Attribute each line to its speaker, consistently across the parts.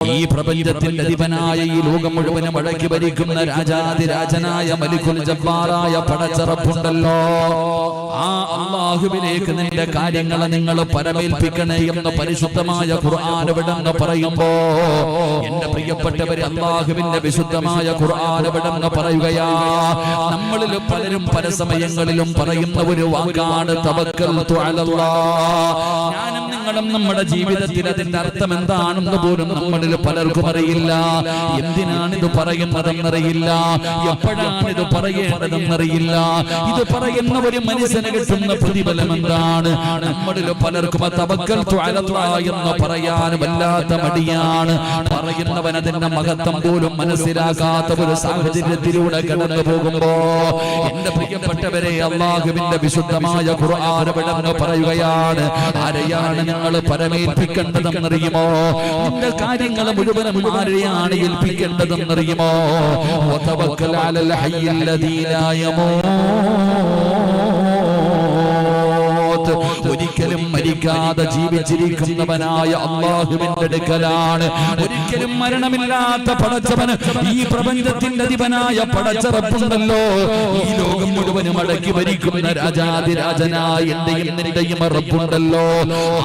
Speaker 1: ഈ പ്രപഞ്ചത്തിന്റെ അധിപനായ ഈ ലോകം മുഴുവനും അടക്കി ഭരിക്കുന്ന രാജാതിരാജനായ മലിക്കുൽ ജബ്ബാറായ പടച്ചറപ്പുണ്ടല്ലോ, ആ അല്ലാഹുവിലേക്ക് നിന്റെ കാര്യങ്ങളെ നിങ്ങൾ പരമേൽപ്പിക്കണേ എന്ന് പരിശുദ്ധമായ ഖുർആൻ വിടങ്ങ് പറയുമ്പോ എന്റെ പ്രിയപ്പെട്ടവരെ, അല്ലാഹുവിന്റെ വിശുദ്ധമായ ഖുർആൻ വിടങ്ങ് പറയുകയാ. നമ്മളിൽ പലരും പല സമയങ്ങളിലും പറയുന്ന ഒരു വാക്കാണ് തവക്കൽതു അലല്ലാഹ്. ഞാനും നിങ്ങളും നമ്മുടെ ജീവിതത്തിൽ അതിന്റെ അർത്ഥം എന്താണെന്ന് പോലും നമ്മളിൽ പലർക്കും അറിയില്ല. എന്തിനാണിത് പറയുന്നതെന്നറിയില്ല, എപ്പോഴാണിത് പറയേണ്ടതെന്നറിയില്ല. ഇത് പറയുന്ന ഒരു മനുഷ്യന് കിട്ടുന്ന പ്രതിഫലം എന്താണ്? നമ്മളിൽ പലർക്കും തവക്കൽതു അലല്ലാഹ് എന്ന് പറയാൻ വല്ലാത്ത മടിയാണ്. പറയുന്നവൻ അതിന്റെ മഹത്വം പോലും മനസ്സിലാക്കാത്ത ഒരു സാഹചര്യത്തിലൂടെ കടന്നു പോകുമ്പോ എന്റെ പ്രിയപ്പെട്ടവരെ, അല്ലാഹുവിന്റെ വിശുദ്ധമായ ഖുർആൻ വിടങ്ങ് പറയുകയാണ്. ആരെയാണ് നിങ്ങൾ പരമേൽപ്പിക്കേണ്ടതെന്നറിയുമോ? നിന്റെ കാര്യങ്ങൾ മുഴുവനും ആരെയാണ് ഏൽപ്പിക്കേണ്ടതെന്നറിയുമോ? വതവക്കൽ അലൽ ഹയ്യിൽ ലദീ ലാ യമൂത്. ഒരിക്കലും മരിക്കാതെ ജീവിച്ചിരിക്കുന്നവനായ അല്ലാഹുവിന്റെ അടുക്കലാണ്, ഒരിക്കലും മരണമില്ലാത്ത പടച്ചവൻ, ഈ പ്രപഞ്ചത്തിന്റെ അധിപനായ പടച്ചറപ്പുണ്ടല്ലോ, ഈ ലോകം മുഴുവനും അടക്കി ഭരിക്കുന്ന രാജാതിരാജനായ എന്റെയും നിന്റെയും റബ്ബുണ്ടല്ലോ,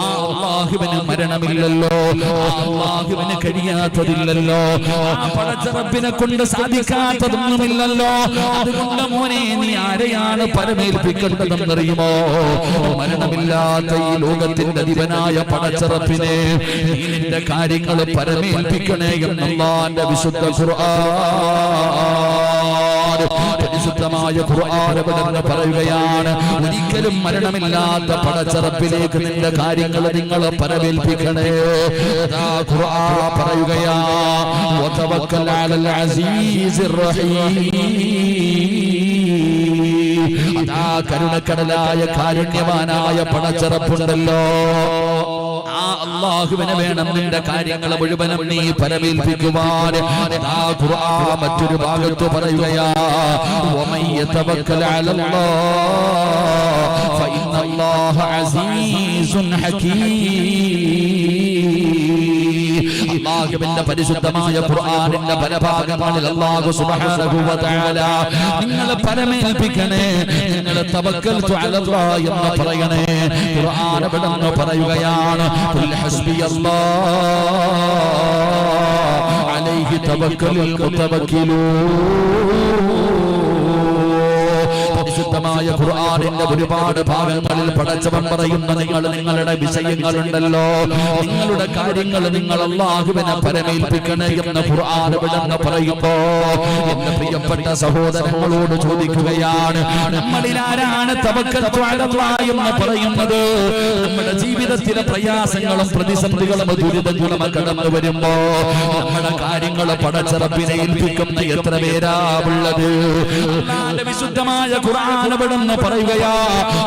Speaker 1: ആ അല്ലാഹുവിന് മരണമില്ലല്ലോ, ആ അല്ലാഹുവിന് കഴിയാത്തതില്ലല്ലോ, ആ പടച്ചറപ്പിനെ കൊണ്ട് സാധിക്കാത്തതൊന്നുമില്ലല്ലോ. അതുകൊണ്ട് മോനെ, നീ ആരെയാണ് പരമേൽപ്പിക്കേണ്ടതെന്നറിയുമോ? മരണമില്ലാത്ത ഈ ലോകത്തിന്റെ അധിപനായ പടച്ചറപ്പിനെ നീ നിന്റെ കാര്യങ്ങൾ പരമേൽപ്പിക്കണേ എന്നല്ലാഹുവിന്റെ വിശുദ്ധ ഖുർആൻ, പരിശുദ്ധമായ ഖുർആൻ വിടങ്ങ് പറയുകയാണ്. ഒരിക്കലും മരണമില്ലാത്ത പടച്ചറപ്പിലേക്ക് നിന്റെ കാര്യങ്ങൾ നിങ്ങൾ പരമേൽപ്പിക്കണേ. അതാ ഖുർആൻ പറയുകയാ, വതവക്കൽ അലൽ അസീസിർ റഹീം. അതാ കരുണക്കടലായ കാരുണ്യവാനായ പടച്ചറപ്പുണ്ടല്ലോ, ആ അല്ലാഹുവിനെ വേണം നിന്റെ കാര്യങ്ങളെ മുഴുവനും നീ പരമേൽപ്പിക്കുവാൻ. അതാ ഖുർആൻ മറ്റൊരു ഭാഗത്ത് പറയുകയാ, വമൻ യതവക്കൽ അലല്ലാഹ് ഫഇന്നല്ലാഹ അസീസുൻ ഹകീം. അല്ലാഹുവിന്റെ പരിശുദ്ധമായ ഖുർആനിന്റെ പല ഭാഗങ്ങളിൽ അല്ലാഹു സുബ്ഹാനഹു വ തആല നിങ്ങൾ പരമേൽപ്പിക്കണേ, നിങ്ങൾ തവക്കൽതു അലല്ലാഹ് എന്ന് പറയണേ. ഖുർആൻ വിടങ്ങ് പറയുകയാണ്, ഖുൽ ഹസ്ബിയല്ലാഹ് അലൈഹി തവക്കലുൽ മുതവക്കിലൂൻ. പരിശുദ്ധമായ ഖുർആനിന്റെ ഒരുപാട് ഭാഗങ്ങളിൽ പടച്ചവൻ പറയുന്ന നിങ്ങളുടെ വിഷയങ്ങളുണ്ടല്ലോ, നിങ്ങളുടെ കാര്യങ്ങൾ നിങ്ങൾ അല്ലാഹുവിനെ പരമേൽപ്പിക്കണേ എന്ന് ഖുർആൻ വിടങ്ങ് പറയുമ്പോ എന്റെ പ്രിയപ്പെട്ട സഹോദരങ്ങളോട് ചോദിക്കുകയാണ്, നമ്മളിൽ ആരാണ് തവക്കൽതു അലല്ലാഹ് എന്ന് പറയുന്നത്? നമ്മുടെ ജീവിതത്തിലെ പ്രയാസങ്ങളും പ്രതിസന്ധികളും ദുരിതങ്ങളും കടന്നു വരുമ്പോ നമ്മുടെ കാര്യങ്ങൾ പടച്ചറപ്പിനെ ഏൽപ്പിക്കുന്ന എത്ര പേരാ ഉള്ളത്? അല്ലാഹുവിന്റെ വിശുദ്ധമായ ഖുർആൻ വിടങ്ങ് പറയുകയാ,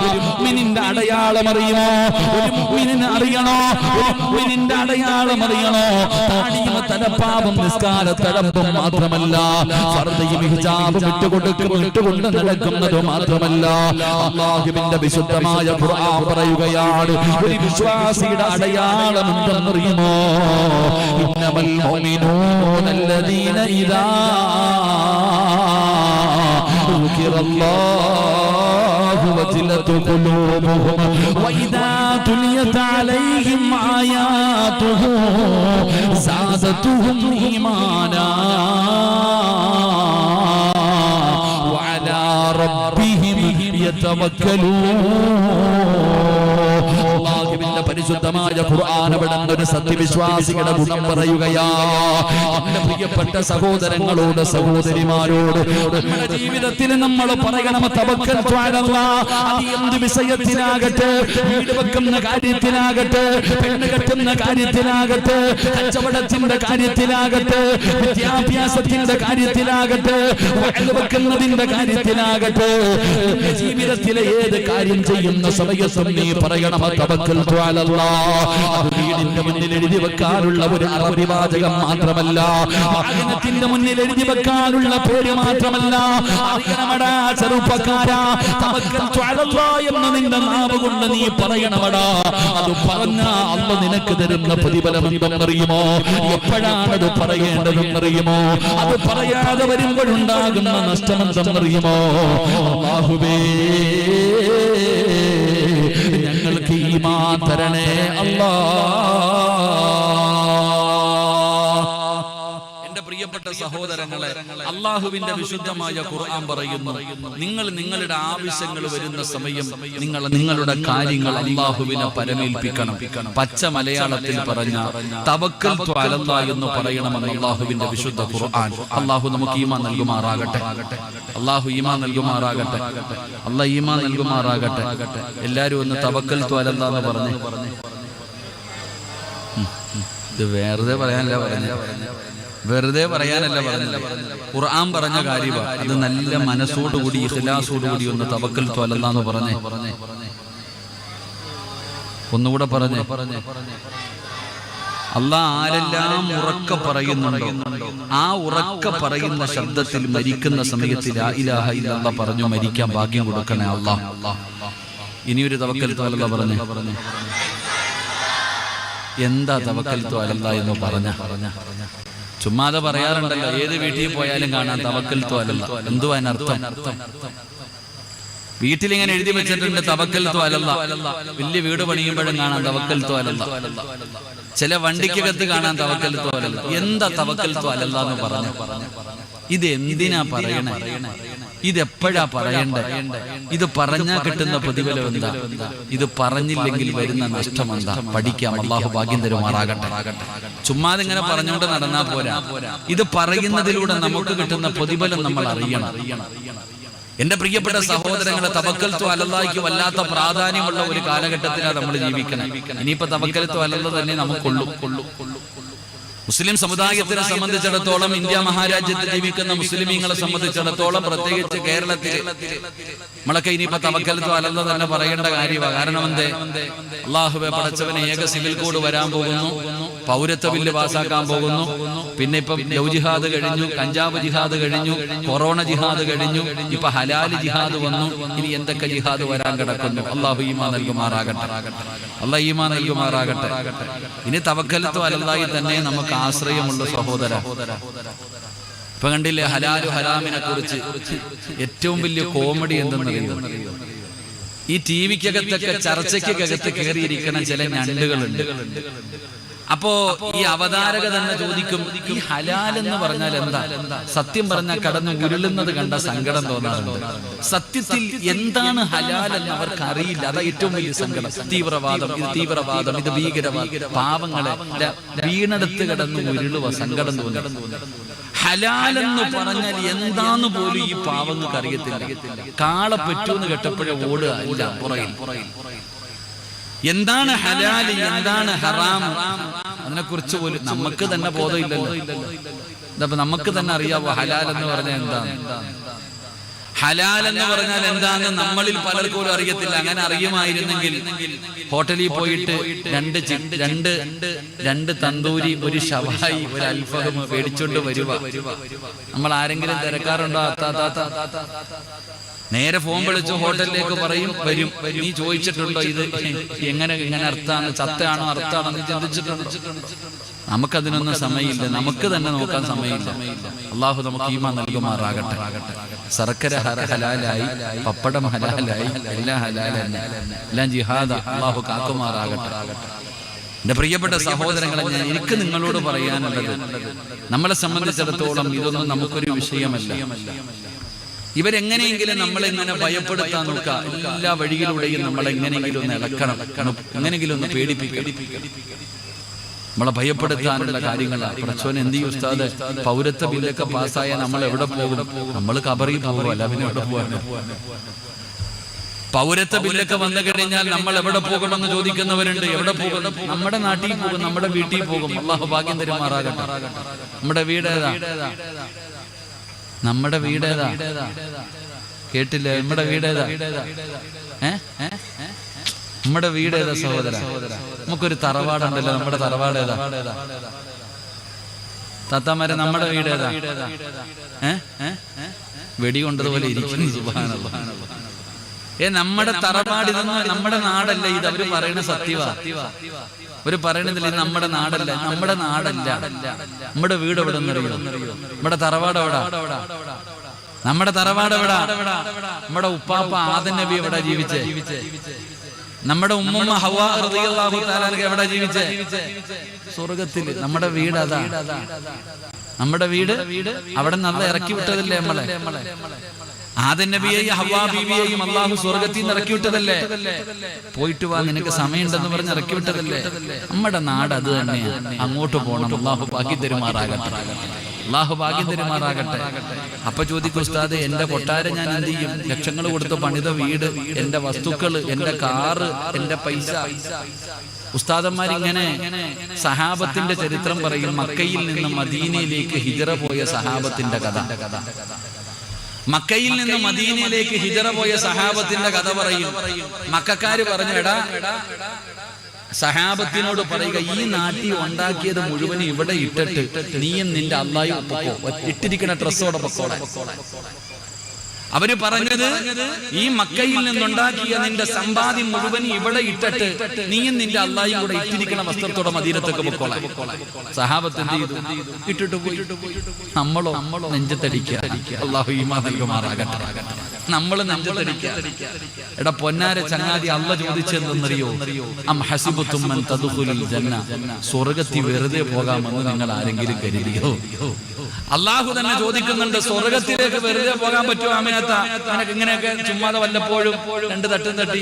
Speaker 1: ഒരു മുഅ്മിനിന്റെ അടയാളം അറിയുമോ? ഒരു മുഅ്മിനിനെ അറിയണോ? ഒരു മുഅ്മിനിന്റെ അടയാളം അറിയണോ? താടിയും തലപ്പാവും നിസ്കാര തലപ്പും മാത്രമല്ല, ഫർദയും ഹിജാബും ഇട്ടുകൊണ്ട് നടക്കുന്നത് മാത്രമല്ല, അല്ലാഹുവിന്റെ വിശുദ്ധമായ ഖുർആൻ പറയുകയാണ്, ഒരു വിശ്വാസിയുടെ അടയാളം എന്തെന്നറിയുമോ? ഇന്നമൽ മുഅ്മിനൂന അല്ലദീന ഇദാ ദുകിറല്ലാഹു വജിലത് ഖുലൂബുഹും വഇദാ തുലിയത് അലൈഹിം ആയാതുഹു സാദതുഹും ഈമാനാ വഅലാ റബ്ബിഹിം യതവക്കലൂൻ. അല്ലാഹുവിന്റെ പരിശുദ്ധമായ ഖുർആൻ വിടങ്ങ് ഒരു സത്യവിശ്വാസികളുടെ ഗുണം പറയുകയാ. എന്റെ പ്രിയപ്പെട്ട സഹോദരങ്ങളോട് സഹോദരിമാരോട്, നമ്മുടെ ജീവിതത്തിൽ നമ്മൾ പറയണം തവക്കൽതു അലല്ലാഹ്. അത് എന്ത് വിഷയത്തിലാകട്ടെ, വീട് വെക്കുന്ന കാര്യത്തിലാകട്ടെ, പെണ്ണ് കെട്ടുന്ന കാര്യത്തിലാകട്ടെ, കച്ചവടത്തിന്റെ കാര്യത്തിലാകട്ടെ, വിദ്യാഭ്യാസത്തിന്റെ കാര്യത്തിലാകട്ടെ, വഅദ് വെക്കുന്നതിന്റെ കാര്യത്തിലാകട്ടെ, ജീവിതത്തിലെ ഏത് കാര്യം ചെയ്യുന്ന സമയത്തും നീ പറയണം തവക്കൽതു അലല്ലാഹ്. വീടിന്റെ മുന്നിൽ എഴുതി വെക്കാനുള്ള ഒരു അറബി വാചകം മാത്രമല്ല, വാഹനത്തിന്റെ മുന്നിൽ എഴുതി വെക്കാനുള്ള പേര് മാത്രമല്ല. അറിയണമടാ ചെറുപ്പക്കാരാ, തവക്കൽതു അലല്ലാഹ് എന്ന് നിന്റെ നാവ് കൊണ്ട് നീ പറയണമടാ. അത് പറഞ്ഞ അല്ലാഹ് നിനക്ക് തരുന്ന പ്രതിഫലം എന്തെന്നറിയുമോ? എപ്പോഴാണത് പറയേണ്ടതെന്നറിയുമോ? അത് പറയാതെ വരുമ്പോഴുണ്ടാകുന്ന നഷ്ടം എന്തെന്നറിയുമോ? അല്ലാഹുവേ, ഞങ്ങൾക്ക് ഈമാൻ തരണേ അല്ലാഹ്. പ്രിയപ്പെട്ട സഹോദരങ്ങളെ, അള്ളാഹുവിന്റെ വിശുദ്ധമായ ഖുർആൻ പറയുന്നു, നിങ്ങൾ നിങ്ങളുടെ ആവശ്യങ്ങൾ വരുന്ന സമയം നിങ്ങൾ നിങ്ങളുടെ കാര്യങ്ങൾ അള്ളാഹുവിനെ പരമേൽപ്പിക്കണം. പച്ച മലയാളത്തിൽ പറഞ്ഞ തവക്കൽതു അലല്ലാഹ് എന്ന് പറയണമെന്ന് അള്ളാഹുവിന്റെ വിശുദ്ധ ഖുർആൻ. അള്ളാഹു നമുക്ക് ഈമാൻ നൽകുമാറാകട്ടെ. അള്ളാഹു ഈമാൻ നൽകുമാറാകട്ടെ. അള്ളാഹ് ഈമാൻ നൽകുമാറാകട്ടെ. എല്ലാരും ഒന്ന് തവക്കൽതു അലല്ലാഹ് എന്ന് പറഞ്ഞു. ഇത് വെറുതെ പറയാനല്ല പറഞ്ഞത്, വെറുതെ പറയാനല്ല പറഞ്ഞത്. ഖുർആൻ പറഞ്ഞ കാര്യമാണ്. അത് നല്ല മനസ്സോടുകൂടി ഇഖ്ലാസോടുകൂടി ഒന്ന് തവക്കൽതു അലല്ലാഹ് എന്ന് പറഞ്ഞേ. ഒന്നുകൂടെ പറഞ്ഞേ. അല്ലാഹ് ആരെല്ലാം ഉറക്ക പറയുന്നുണ്ടോ ആ ഉറക്ക പറയുന്ന ശബ്ദത്തിൽ മരിക്കുന്ന സമയത്ത് ലാ ഇലാഹ ഇല്ലല്ലാഹ് പറഞ്ഞു മരിക്കാൻ ഭാഗ്യം കൊടുക്കണേ അല്ലാഹ്. ഇനിയൊരു തവക്കൽതു അലല്ലാഹ് പറഞ്ഞേ. എന്താ തവക്കൽതു അലല്ലാഹ് എന്ന് പറഞ്ഞ? ചുമ്മാതെ പറയാറുണ്ടല്ലോ, ഏത് വീട്ടിൽ പോയാലും കാണാൻ തവക്കൽതു അലല്ലാഹ്. എന്തുവാ അതിനർത്ഥം? വീട്ടിലിങ്ങനെ എഴുതി വെച്ചിട്ടുണ്ട് തവക്കൽതു അലല്ലാഹ്. വലിയ വീട് പണിയുമ്പോഴും കാണാൻ തവക്കൽതു അലല്ലാഹ്. ചില വണ്ടിക്കകത്ത് കാണാൻ തവക്കൽതു അലല്ലാഹ്. എന്താ തവക്കൽതു അലല്ലാഹ് എന്ന് പറഞ്ഞു? ഇത് എന്തിനാ പറയണേ? ഇതെപ്പോഴാ പറയണ്ടേ? ഇത് പറഞ്ഞാൽ കിട്ടുന്ന പ്രതിഫലം എന്താ? ഇത് പറഞ്ഞില്ലെങ്കിൽ വരുന്ന നഷ്ടം എന്താ? പഠിക്കാം. അല്ലാഹു ഭാഗ്യം തരുമാറാകട്ടെ. ചുമ്മാതെ ഇങ്ങനെ പറഞ്ഞുകൊണ്ട് നടന്നാ പോരാ. ഇത് പറയുന്നതിലൂടെ നമുക്ക് കിട്ടുന്ന പ്രതിഫലം നമ്മൾ അറിയണം. എന്റെ പ്രിയപ്പെട്ട സഹോദരങ്ങളെ, തവക്കൽതു അലല്ലാഹ്ക്ക് വല്ലാത്ത പ്രാധാന്യമുള്ള ഒരു കാലഘട്ടത്തിലാണ് നമ്മൾ ജീവിക്കണം. ഇനിയിപ്പോ തവക്കൽതു അലല്ലാഹ് തന്നെ നമുക്കുള്ളൂ. മുസ്ലിം സമുദായത്തിനെ സംബന്ധിച്ചിടത്തോളം, ഇന്ത്യ മഹാരാജ്യത്ത് ജീവിക്കുന്ന മുസ്ലിമീങ്ങളെ സംബന്ധിച്ചിടത്തോളം, പ്രത്യേകിച്ച് കേരളത്തിൽ നമ്മളൊക്കെ ഇനിയിപ്പോ തവക്കൽതു അലല്ലാഹ് തന്നെ പറയേണ്ട കാര്യമാണ്. കാരണം എന്തേ? അല്ലാഹുവേ പടച്ചവനെ, ഏക സിവിൽ കോഡ് വരാൻ പോകുന്നു, പൗരത്വ ബില്ല് പാസ്സാക്കാൻ പോകുന്നു, പിന്നെ ഇപ്പം ലവ് ജിഹാദ് കഴിഞ്ഞു, കഞ്ചാവ് ജിഹാദ് കഴിഞ്ഞു, കൊറോണ ജിഹാദ് കഴിഞ്ഞു, ഇപ്പൊ ഹലാല് ജിഹാദ് വന്നു, ഇനി എന്തൊക്കെ ജിഹാദ് വരാൻ കിടക്കുന്നു. അല്ലാഹു ഈമാൻ നൽകുമാറാകട്ടെ. അല്ലാഹു ഈമാൻ നൽകുമാറാകട്ടെ. ഇനി തവക്കൽതു അലല്ലാഹി തന്നെ നമുക്ക് ആശ്രയമുള്ള സഹോദര. ഇപ്പൊ കണ്ടില്ലേ ഹലാലു ഹറാമിനെ കുറിച്ച് ഏറ്റവും വലിയ കോമഡി എന്തെന്നറിയുന്നു? ഈ ടി വിക്കകത്തൊക്കെ ചർച്ചയ്ക്കകത്ത് കയറിയിരിക്കുന്ന ചില ഞണ്ടുകളുണ്ട്. അപ്പോ ഈ അവതാരക തന്നെ ചോദിക്കും, ഈ ഹലാൽ എന്ന് പറഞ്ഞാൽ എന്താ? സത്യം പറഞ്ഞാൽ കടന്ന് ഉരുളുന്നത് കണ്ട സങ്കടം തോന്നാറുണ്ട്. സത്യത്തിൽ എന്താണ് ഹലാൽ എന്ന് അവർക്ക് അറിയില്ല. അതാ ഏറ്റവും വലിയ സങ്കടം. തീവ്രവാദം, ഇത് തീവ്രവാദം, ഇത് ഭീകരവാദം, പാവങ്ങളെ വീണെടുത്ത് കിടന്ന് ഉരുളുക, സങ്കടം തോന്നുന്നു. ഹലാൽ എന്ന് പറഞ്ഞാൽ എന്താന്ന് പോലും ഈ പാവങ്ങൾക്ക് അറിയത്തില്ല. കാളെ പറ്റൂന്ന് കേട്ടപ്പോഴേ ഓടുക ഇല്ല പുറകിൽ. എന്താണ് ഹലാൽ, എന്താണ് ഹറാം, അതിനെ കുറിച്ച് പോലും നമുക്ക് തന്നെ ബോധമില്ലല്ലോ. ഇതപ്പോ നമുക്ക് തന്നെ അറിയാവോ ഹലാൽ എന്ന് പറഞ്ഞാൽ എന്താണ്? ഹലാൽ എന്ന് പറഞ്ഞാൽ എന്താന്ന് നമ്മളിൽ പലർക്കും പോലും അറിയത്തില്ല. അങ്ങനെ അറിയുമായിരുന്നെങ്കിൽ ഹോട്ടലിൽ പോയിട്ട് രണ്ട് തന്തൂരി, ഒരു ഷവായി, ഒരു അൽഫഹം മേടിച്ചോണ്ട് വരുക. നമ്മൾ ആരെങ്കിലും തിരക്കാറുണ്ടോ? നേരെ ഫോൺ വിളിച്ച് ഹോട്ടലിലേക്ക് പറയും, വരും. നീ ചോദിച്ചിട്ടുണ്ടോ ഇത് എങ്ങനെ അർത്ഥാണ്, ചത്തയാണോ അർത്ഥാണോ നീ ചിന്തിച്ചിട്ടുണ്ടോ? നമുക്കതിനൊന്നും സമയമില്ല, നമുക്ക് തന്നെ നോക്കാൻ സമയമില്ല. അള്ളാഹു നമുക്ക് ഈമാൻ നൽകുമാറാകട്ടെ. ശർക്കര ഹലാലായി, പപ്പടം ഹലാലായി, എല്ലാം ഹലാലല്ല, എല്ലാം ജിഹാദ. അള്ളാഹു കാക്കുമാറാകട്ടെ. എന്റെ പ്രിയപ്പെട്ട സഹോദരങ്ങളെ, എനിക്ക് നിങ്ങളോട് പറയാനുള്ളത്, നമ്മളെ സംബന്ധിച്ചിടത്തോളം ഇതൊന്നും നമുക്കൊരു വിഷയമല്ല. ഇവരെങ്ങനെയെങ്കിലും നമ്മളെങ്ങനെ ഭയപ്പെടുത്താൻ നോക്കുക. എല്ലാ വഴിയിലൂടെയും നമ്മളെങ്ങനെയെങ്കിലും ഒന്ന് ഇളക്കണം, എങ്ങനെയെങ്കിലും ഒന്ന് പേടിപ്പിക്കണം. നമ്മളെ ഭയപ്പെടുത്താനുള്ള കാര്യങ്ങളാണ്. പ്രച്ചോൻ എന്ത് ചെയ്യും ഉസ്താദ്? പൗരത്വ ബില്ലൊക്കെ പാസ്സായാൽ നമ്മൾ എവിടെ പോകും? നമ്മൾ ഖബറിൽ പോകുമല്ല, പിന്നെ എവിടെ പോകാൻ? പൗരത്വ ബില്ലൊക്കെ വന്നു കഴിഞ്ഞാൽ നമ്മൾ എവിടെ പോകണമെന്ന് ചോദിക്കുന്നവരുണ്ട്. എവിടെ പോകും? നമ്മുടെ നാട്ടിൽ പോകും, നമ്മുടെ വീട്ടിൽ പോകും. അല്ലാഹു ഭാഗ്യം തരുമാറാകട്ടെ. നമ്മുടെ വീടേതാ? നമ്മുടെ വീടേതാ? കേട്ടില്ല? നമ്മുടെ വീടേതാ? നമ്മുടെ വീട് ഏതാ സഹോദര? നമുക്കൊരു തറവാടുണ്ടല്ലോ, നമ്മുടെ തറവാട് ഏതാ? താത്താമാരെ, നമ്മുടെ വീട് ഏതാ? വെടി കൊണ്ടതുപോലെ ഇരിക്കുന്നു. സുബ്ഹാനല്ലാഹ്. നമ്മുടെ തറവാട് ഇതൊന്നും നമ്മുടെ നാടല്ല. ഇത് അവര് പറയുന്ന സത്യവാ. അവര് പറയണതില്ല ഇത് നമ്മുടെ നാടല്ല. നമ്മുടെ നാടല്ല. നമ്മുടെ വീട് എവിടെ നിന്നറിയോ? നമ്മുടെ തറവാട് എവിടാ? നമ്മുടെ തറവാട് എവിടാ? നമ്മുടെ ഉപ്പാപ്പ ആദം നബി എവിടെ ജീവിച്ചേ? നമ്മുടെ ഉമ്മ ഹവ്വാ റളിയല്ലാഹു തആല എവിടെ ജീവിച്ചേ? സ്വർഗ്ഗത്തിൽ. നമ്മുടെ വീട് അതാ. നമ്മുടെ വീട് അവിടെ നല്ല ഇറക്കി വിട്ടതല്ലേ നമ്മളെ? ആദം നബിയെയും ഹവ്വാ ബീവിയെയും അള്ളാഹു സ്വർഗ്ഗത്തിൽ നിന്ന് ഇറക്കി വിട്ടതല്ലേ? പോയിട്ട് വാ, നിനക്ക് സമയമുണ്ടെന്ന് പറഞ്ഞ് ഇറക്കി വിട്ടതല്ലേ? നമ്മുടെ നാട് അത് തന്നെയാണ്. അങ്ങോട്ട് പോകണം. അള്ളാഹു ഭാഗ്യം തരുമാറാകട്ടെ. അള്ളാഹു ഭാഗ്യം തരുമാറാകട്ടെ. അപ്പൊ ചോദിക്കും, ഉസ്താദേ, എന്റെ കൊട്ടാരം ഞാൻ എന്ത് ചെയ്യും? ലക്ഷങ്ങൾ കൊടുത്ത് പണിത വീട്, എന്റെ വസ്തുക്കള്, എന്റെ കാറ്, എന്റെ പൈസ. ഉസ്താദന്മാരിങ്ങനെ സഹാബത്തിന്റെ ചരിത്രം പറയും. മക്കയിൽ നിന്ന് മദീനയിലേക്ക് ഹിജറ പോയ സഹാബത്തിന്റെ കഥ. മക്കയിൽ നിന്ന് മദീനയിലേക്ക് ഹിജറ പോയ സഹാബത്തിന്റെ കഥ പറയും. മക്കക്കാര് പറഞ്ഞു, എടാ സഹാബത്തിനോട് പറയുക, ഈ നാട്ടിൽ ഉണ്ടാക്കിയത് മുഴുവൻ ഇവിടെ ഇട്ടിട്ട് നീയും നിന്റെ അള്ളാഹും പൊക്കോ, ഇട്ടിരിക്കുന്ന ഡ്രസ്സോടെ പൊക്കോടെ. അവര് പറഞ്ഞത്, ഈ മക്കയിൽ നിന്നുണ്ടാക്കിയ നിന്റെ സമ്പാദ്യം മുഴുവൻ ഇവിടെ ഇട്ടിട്ട് നീയും നിന്റെ അള്ളാഹും കൂടെ ഇട്ടിരിക്കുന്ന വസ്ത്രത്തോടെ മദീനത്തൊക്കെ പൊക്കോളെ. സഹാബത്ത് എന്ത് ചെയ്തു? ഇട്ടിട്ട് പോയി. നമ്മളോ നെഞ്ചത്തടിക്കുക. അള്ളാഹു ഈമാൻ നൽകുമാറാകട്ടെ. നമ്മള് നെഞ്ചത്തടിക്കുക. എടാ പൊന്നാര ചങ്ങാതി, അള്ള ചോദിച്ചെന്നറിയോ? അം ഹസിബതും മൻ തദ്ഖുലുൽ ജന്ന, സ്വർഗ്ഗത്തിൽ വെറുതെ പോകാമെന്ന് നിങ്ങൾ ആരെങ്കിലും കരുതിയോ? അള്ളാഹു തന്നെ ചോദിക്കുന്നുണ്ട്, സ്വർഗത്തിലേക്ക് വെറുതെ പോകാൻ പറ്റുമോ? അമേത്ത നിനക്ക് ഇങ്ങനെയൊക്കെ ചുമ്മാതെ വല്ലപ്പോഴും രണ്ട് തട്ടും തട്ടി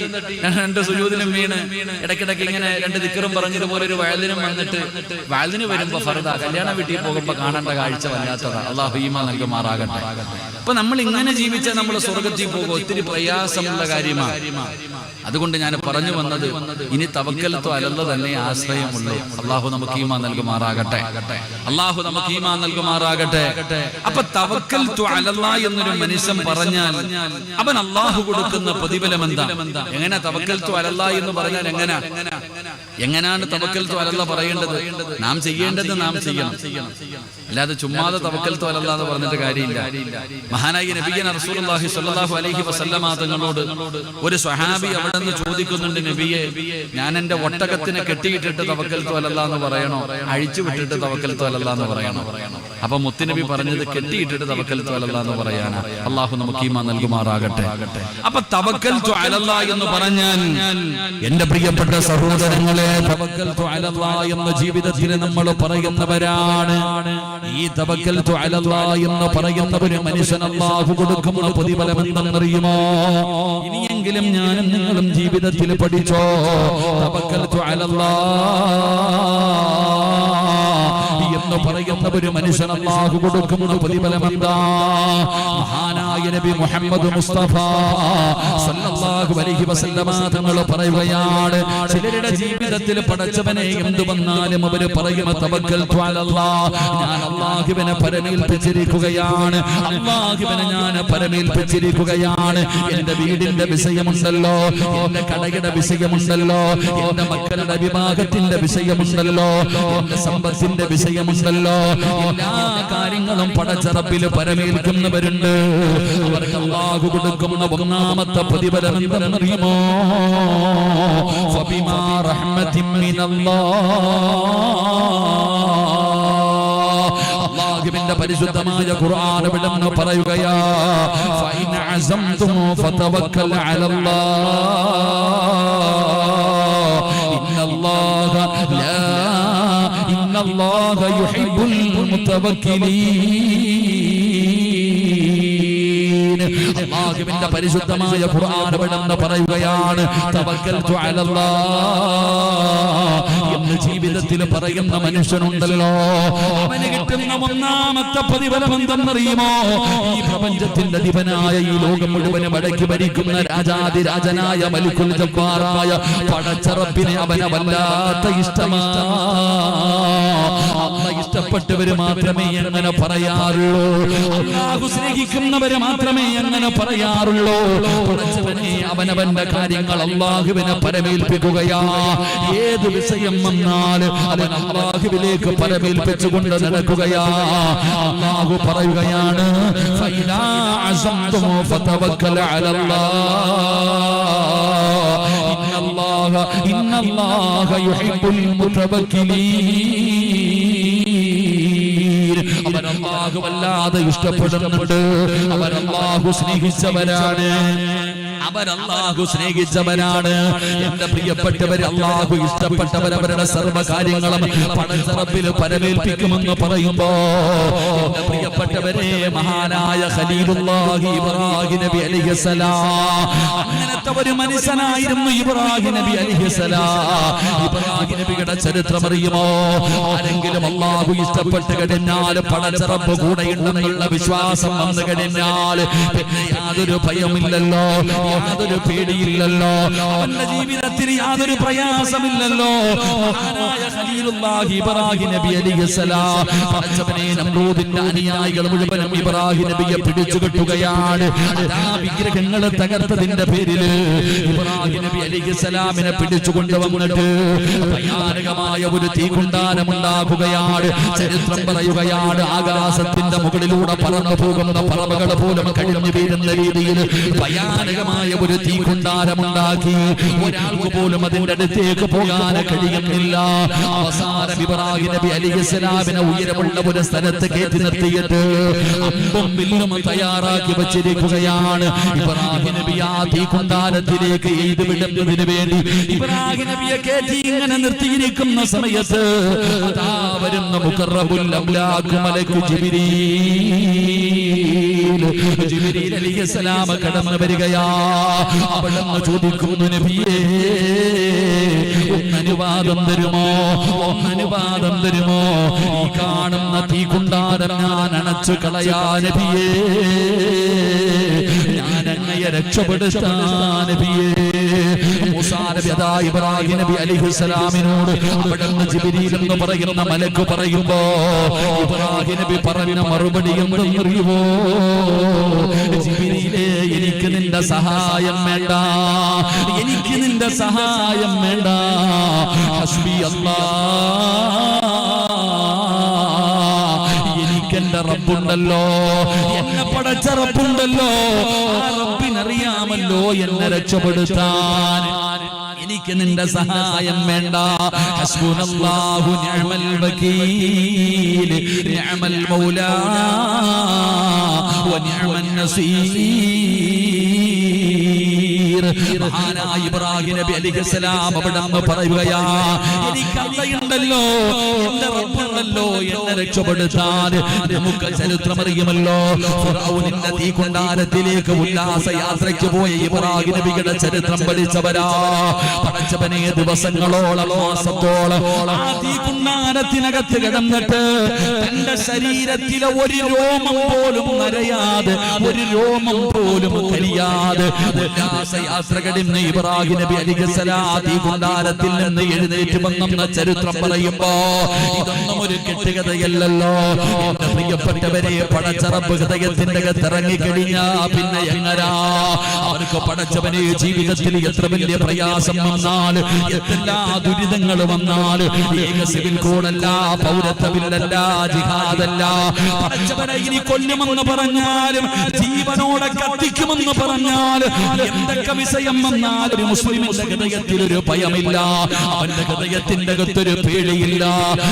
Speaker 1: രണ്ട് സുജൂദിനും വീണ് ഇടയ്ക്കിടയ്ക്ക് ഇങ്ങനെ രണ്ട് ദിക്റും പറഞ്ഞതുപോലെ ഒരു വയലിനും വന്നിട്ട് വയലിന് വരുമ്പോ ഫർദ, കല്യാണ വീട്ടിൽ പോകുമ്പോ കാണേണ്ട കാഴ്ച വല്ലാത്തതാ. അള്ളാഹു ഈമാൻ നൽകുമാറാകട്ടെ. അപ്പൊ നമ്മൾ ഇങ്ങനെ ജീവിച്ചാൽ നമ്മൾ സ്വർഗത്തിൽ പോകും. ഒത്തിരി പ്രയാസമുള്ള കാര്യമാണ്. അതുകൊണ്ട് ഞാൻ പറഞ്ഞു വന്നത്, ഇനി തവക്കൽത്തു അലല്ലാ തന്നെ ആശ്രയമുള്ളൂ. അള്ളാഹു നമുക്ക് ഈമാൻ നൽകുമാറാകട്ടെ. അള്ളാഹു നമുക്ക് ഈമാൻ നൽകുമാറാകട്ടെ. അപ്പൊ തവക്കൽത്തു അലല്ലാ എന്നൊരു മനുഷ്യൻ പറഞ്ഞാൽ അവൻ അള്ളാഹു കൊടുക്കുന്ന പ്രതിഫലം എന്താ? എങ്ങനെ തവക്കൽത്തു അലല്ലാ എന്ന് പറഞ്ഞാൽ എങ്ങനെയാണ് തവക്കൽത്തു അലല്ലാ പറയേണ്ടത്? നാം ചെയ്യേണ്ടത് നാം ചെയ്യണം. അല്ലാതെ ചുമ്മാതെ തവക്കൽത്തു അലല്ലാ എന്ന് പറഞ്ഞിട്ട് കാര്യമില്ല. മഹാനായ നബിയന റസൂലുള്ളാഹി സ്വല്ലല്ലാഹു അലൈഹി വസല്ലമ തങ്ങളോട് ഒരു സ്വഹാബി അവിടെ നിന്ന് ചോദിക്കുന്നുണ്ട്, നബിയെ, ഞാൻ എന്റെ ഒട്ടകത്തിനെ കെട്ടിയിട്ടിട്ട് തവക്കൽത്തു അലല്ലാ എന്ന് പറയണോ, അഴിച്ചു വിട്ടിട്ട് തവക്കൽത്തു അലല്ലാ എന്ന് പറയണോ? അപ്പൊ മുത്തുനബി പറഞ്ഞത് കെട്ടിയിട്ടിട്ട് തവക്കൽത്തു അലല്ലാ എന്ന് പറയാനാ. അള്ളാഹു നമുക്ക് ഈമാൻ നൽകുമാറാകട്ടെ. അപ്പൊ തവക്കൽത്തു അലല്ലാ എന്ന് പറഞ്ഞാൽ, എന്റെ പ്രിയപ്പെട്ട സഹോദരങ്ങളെ, തവക്കൽത്തു അലല്ലാ എന്ന ജീവിതത്തിൽ നമ്മൾ പറയുന്നവരാണ്. ഈ തവക്കൽത്തു അലല്ലാ എന്ന് പറയുന്നവര് മനുഷ്യൻ അള്ളാഹു കൊടുക്കുന്ന പ്രതിഫലം എന്തെന്നറിയുമോ? ഇനിയെങ്കിലും ഞാനും നിങ്ങളും ജീവിതത്തിൽ പഠിച്ചോ. തവക്കൽത്തു അലല്ലാ എന്ന് പറയുന്ന ഒരു മനുഷ്യൻ അല്ലാഹു കൊടുക്കുന്ന പ്രതിഫലം എന്താ? മഹാനായ നബി മുഹമ്മദ് മുസ്തഫ സല്ലല്ലാഹു അലൈഹി വസല്ലമ തങ്ങൾ പറയുകയാണ്, ചിലരുടെ ജീവിതത്തിൽ പടച്ചവനെ എന്തു വന്നാലും അവര് പറയും തവക്കൽതു അലല്ലാ, ഞാൻ അല്ലാഹുവിനെ പരമേൽപ്പിച്ചിരിക്കുകയാണ്, അല്ലാഹുവിനെ ഞാൻ പരമേൽപ്പിച്ചിരിക്കുകയാണ്. എന്റെ വീടിന്റെ വിഷയമുണ്ടല്ലോ, എന്റെ കടയുടെ വിഷയമുണ്ടല്ലോ, എന്റെ മക്കളുടെ വിവാഹത്തിന്റെ വിഷയമുണ്ടല്ലോ, എന്റെ സമ്പത്തിന്റെ വിഷയമുണ്ടല്ലോ, എല്ലാ കാര്യങ്ങളും പടച്ചറപ്പിൽ പരമേൽക്കുന്നവരുണ്ട്. അവർക്ക് അല്ലാഹു കൊടുക്കുന്ന ഒന്നാമത്തെ പ്രതിഫലം എന്തെന്നറിയുമോ? ഫബിമാ റഹ്മത്തിൻ അല്ലാഹുവിന്റെ പരിശുദ്ധമായ ഖുർആൻ വിടുന്നു പറയുകയാ, ഫഇൻ അസംതും ഫതവക്കൽ അലല്ലാഹ് ഇന്നല്ലാഹ ലാ ഇന്നല്ലാഹ യുഹിബ്ബുൽ മുതവക്കിലീൻ. അല്ലാഹുവിന്റെ പരിശുദ്ധമായ ഖുർആൻ വിടുന്നു പറയുകയാണ്, തവക്കൽതു അലല്ലാഹ് എന്ന് ജീവിതത്തിൽ പറയുന്ന മനുഷ്യനുണ്ടല്ലോ, അവന് കിട്ടുന്ന ഒന്നാമത്തെ പ്രതിഫലം എന്തെന്നറിയുമോ? ഈ പ്രപഞ്ചത്തിന്റെ അധിപനായ, ഈ ലോകം മുഴുവനും അടക്കി ഭരിക്കുന്ന രാജാതിരാജനായ മലിക്കുൽ ജബ്ബാറായ പടച്ചറപ്പിനെ അവനെ വല്ലാത്ത ഇഷ്ടമാണ്.
Speaker 2: ഇഷ്ടപ്പെട്ടവര് മാത്രമേ അങ്ങനെ പറയാറുള്ളൂ. അല്ലാഹു സ്നേഹിക്കുന്നവര് മാത്രമേ അങ്ങനെ പറയാറുള്ളൂ. അവനവന്റെ കാര്യങ്ങൾ അല്ലാഹുവിനെ പരമേൽപ്പിക്കുകയാ. ഏത് വിഷയം വന്നാലും അവൻ അല്ലാഹുവിലേക്ക് പരമേൽപ്പിച്ചുകൊണ്ട് നടക്കുകയാ. അല്ലാഹു പറയുകയാണ്, ഫൈദാ അസംതും ഫതവക്കൽ അലല്ലാഹ് ഇന്നല്ലാഹ യുഹിബ്ബുൽ മുതവക്കിലീൻ. അവർ അല്ലാഹു വല്ലാതെ ഇഷ്ടപ്പെടുന്നുണ്ട്. അവർ അല്ലാഹു സ്നേഹിച്ചവരാണ്. അവരല്ലാഹു സ്നേഹിച്ചവരാണ്. എന്റെ പ്രിയപ്പെട്ടവർ, അല്ലാഹു ഇഷ്ടപ്പെട്ടവർ അവരുടെ സർവ്വ കാര്യങ്ങളും പടച്ചറപ്പിൽ പരമേൽപ്പിക്കുമെന്ന് പറയുമ്പോ എന്റെ പ്രിയപ്പെട്ടവരെ, മഹാനായ ഖലീലുല്ലാഹി ഇബ്രാഹിം നബി അലൈഹിസ്സലാം, അങ്ങനത്തെ ഒരു മനുഷ്യനായിരുന്നു ഇബ്രാഹിം നബി അലൈഹിസ്സലാം. ഇബ്രാഹിം നബിയുടെ ചരിത്രം അറിയുമോ? ആരെങ്കിലും അല്ലാഹു ഇഷ്ടപ്പെട്ട് കഴിഞ്ഞാൽ പടച്ചറപ്പ് കൂടെയുണ്ടെന്നുള്ള വിശ്വാസം വന്നു കഴിഞ്ഞാൽ പിന്നെ യാതൊരു ഭയമില്ലല്ലോ, യാതൊരു പേടിയില്ലല്ലോ, അവന്റെ ജീവിതത്തിൽ യാതൊരു പ്രയാസമില്ലല്ലോ. മഹാനായ ഖലീലുല്ലാഹി ഇബ്രാഹിം നബി അലൈഹിസ്സലാം, പടച്ചവനെ നമ്രൂദിന്റെ അനുയായികൾ മുഴുവനും ഇബ്രാഹിം നബിയെ പിടിച്ചു കെട്ടുകയാണ്. ആ വിഗ്രഹങ്ങളെ തകർത്തതിന്റെ പേരില് ഇബ്രാഹിം നബി അലൈഹിസ്സലാമിനെ പിടിച്ചു കൊണ്ടുവന്നിട്ട് ഭയാനകമായ ഒരു തീകുണ്ടാരം ഉണ്ടാക്കുകയാണ്. ചരിത്രം പറയുകയാണ്, ആകാശത്തിന്റെ മുകളിലൂടെ പറന്നു പോകുന്ന പറവകൾ പോലും കഴിഞ്ഞു വീഴുന്ന രീതിയിൽ ഭയാനകമായ ഒരു തീകുണ്ടാരമുണ്ടാക്കി. ഒരാൾക്ക് പോലും അതിന്റെ അടുത്തേക്ക് പോകാൻ കഴിയുന്നില്ല. അവസാനം ഇബ്രാഹിം നബി അലൈഹിസ്സലാമിനെ ഉയരമുള്ള ഒരു സ്ഥലത്ത് കയറ്റി നിർത്തിയിട്ട് അമ്പും വില്ലും തയ്യാറാക്കി വെച്ചിരിക്കുകയാണ്. ഇബ്രാഹിം നബി ആ തീകുണ്ടാരത്തിലേക്ക് എയ്ത് വിടുന്നതിന് വേണ്ടി ഇബ്രാഹിം നബിയെ കയറ്റി ഇങ്ങനെ നിർത്തിയിരിക്കുന്ന സമയത്ത് അതാ വരുന്ന മുഖറബുൽ അംലാഖ് മലക്ക് ജിബ്രീൽ അലൈഹിസ്സലാം കടന്നു വരികയാ. അവിടുന്ന് ചോദിക്കുന്നു, നബിയേ ഒന്നനുവാദം തരുമോ, ഒന്നനുവാദം തരുമോ? ഈ കാണുന്ന തീകുണ്ടാരം ഞാൻ അണച്ചു കളയാ നബിയേ, ഞാൻ അങ്ങയെ രക്ഷപ്പെടുത്താൻ നബിയേ. മൂസാ നബി അതാ ഇബ്രാഹിം നബി അലൈഹിസ്സലാമിനോട് അവിടുന്ന് ജിബ്രീൽ എന്ന് പറയുന്ന മലക്ക് പറയുമ്പോ ഇബ്രാഹിം നബി പറഞ്ഞ മറുപടി എന്തെന്നറിയുമോ? ജിബ്രീലേ, എനിക്ക് നിന്റെ സഹായം വേണ്ട, എനിക്ക് നിന്റെ സഹായം വേണ്ട. ഹസ്ബി അല്ലാഹ്, എനിക്കെന്റെ റബ്ബുണ്ടല്ലോ, എന്നെ പടച്ച റബ്ബുണ്ടല്ലോ. ആ റബ്ബിനറിയാമല്ലോ എന്നെ രക്ഷപ്പെടുത്താൻ. എനിക്ക് നിന്റെ സഹായം വേണ്ട. ഹസ്ബുനല്ലാഹു നിഅമൽ വകീൽ, നിഅമൽ മൗലാ വ നിഅമൻ നസീർ. മഹാനായ ഇബ്രാഹിം നബി അലൈഹിസ്സലാം അവിടുന്ന് പറയുകയാ, എനിക്ക് അല്ലാഹുണ്ടല്ലോ, എന്റെ റബ്ബുണ്ടല്ലോ എന്നെ രക്ഷപ്പെടുത്താൻ. നമുക്ക് ചരിത്രം അറിയുമല്ലോ, ഫിർഔനിന്റെ തീകുണ്ടാരത്തിലേക്ക് ഉല്ലാസ യാത്രയ്ക്ക് പോയ ഇബ്രാഹിം നബിയുടെ ചരിത്രം പഠിച്ചവരാ. പടച്ചവനെ, ദിവസങ്ങളോളം മാസത്തോളം ആ തീകുണ്ടാരത്തിനകത്ത് കിടന്നിട്ട് തന്റെ ശരീരത്തിലെ ഒരു രോമം പോലും നരയാതെ, ഒരു രോമം പോലും കരിയാതെ യാത്ര കഴിഞ്ഞ ഇബ്രാഹിം നബി അലൈഹിസ്സലാം തീകുണ്ടാരത്തിൽ നിന്ന് എഴുന്നേറ്റ് വന്നെന്ന ചരിത്രം പറയുമ്പോ ഇതൊന്നും ഒരു കെട്ടുകഥയല്ലല്ലോ. എന്റെ പ്രിയപ്പെട്ടവരെ, പടച്ചറപ്പ് ഹൃദയത്തിന്റെ അകത്തിറങ്ങിക്കഴിഞ്ഞാ പിന്നെ എങ്ങനാ അവർക്ക് പടച്ചവനെ ജീവിതത്തിൽ എത്ര വലിയ പ്രയാസം വന്നാൽ, എല്ലാ ദുരിതങ്ങൾ വന്നാൽ, ഏക സിവിൽ കോഡല്ല, പൗരത്വമില്ലല്ല, ജിഹാദല്ല, പടച്ചവനെ ഇനി കൊല്ലുമെന്ന് പറഞ്ഞാലും ജീവനോടെ കത്തിക്കുമെന്ന് പറഞ്ഞാലും എന്തൊക്കെ വിഷയം വന്നാൽ ഒരു മുസ്ലിമിന്റെ ഹൃദയത്തിൽ ഒരു ഭയമില്ല, അവന്റെ ഹൃദയത്തിന്റെ അകത്തൊരു പേടിയില്ല.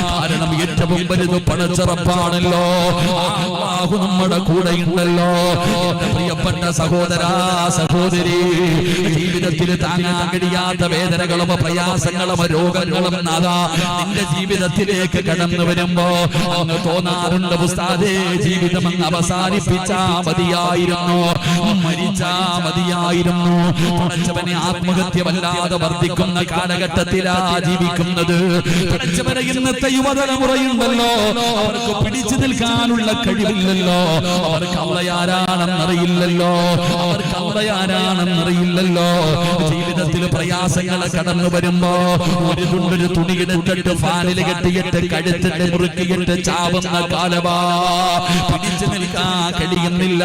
Speaker 2: കാരണം ഏറ്റവും വലുത് പടച്ചറപ്പാണല്ലോ. അല്ലാഹു നമ്മുടെ കൂടെയുണ്ടല്ലോ. എന്റെ പ്രിയപ്പെട്ട സഹോദരാ, സഹോദരി, ജീവിതത്തിൽ താങ്ങാൻ കഴിയാത്ത വേദനകളും പ്രയാസങ്ങളും രോഗങ്ങളും നാദാ നിന്റെ ജീവിതത്തിലേക്ക് കടന്നു വരുമ്പോ അങ്ങ് തോന്നാറുണ്ട്, ഉസ്താദേ, ജീവിതം അങ്ങ് അവസാനിപ്പിച്ചാ മതിയായിരുന്നു, മരിച്ചാ മതിയായിരുന്നു. പടച്ചവനെ, ആത്മഹത്യ വല്ലാതെ വർദ്ധിക്കുന്ന കാലഘട്ടത്തിലാ ജീവിക്കുന്നത്. പടച്ചവനെ, ഇന്നത്തെ യുവതലമുറയുണ്ടല്ലോ, അവർക്ക് പിടിച്ചു നിൽക്കാൻ നിൽക്കാനുള്ള കഴിവില്ലല്ലോ, അവർക്ക് അള്ളയാരാണെന്നറിയില്ലല്ലോ, അവർക്ക് അള്ളയാരാണെന്നറിയില്ലല്ലോ. ജീവിതത്തിൽ പ്രയാസങ്ങൾ കടന്നു വരുമ്പോ ഒരു തുണ്ടൊരു തുണി എടുത്തിട്ട് ഫാനിൽ കെട്ടിയിട്ട് കഴുത്തിട്ട് മുറുക്കിയിട്ട് ചാവുന്ന കാലവാ, പിടിച്ചു നിൽക്കാൻ കഴിയുന്നില്ല.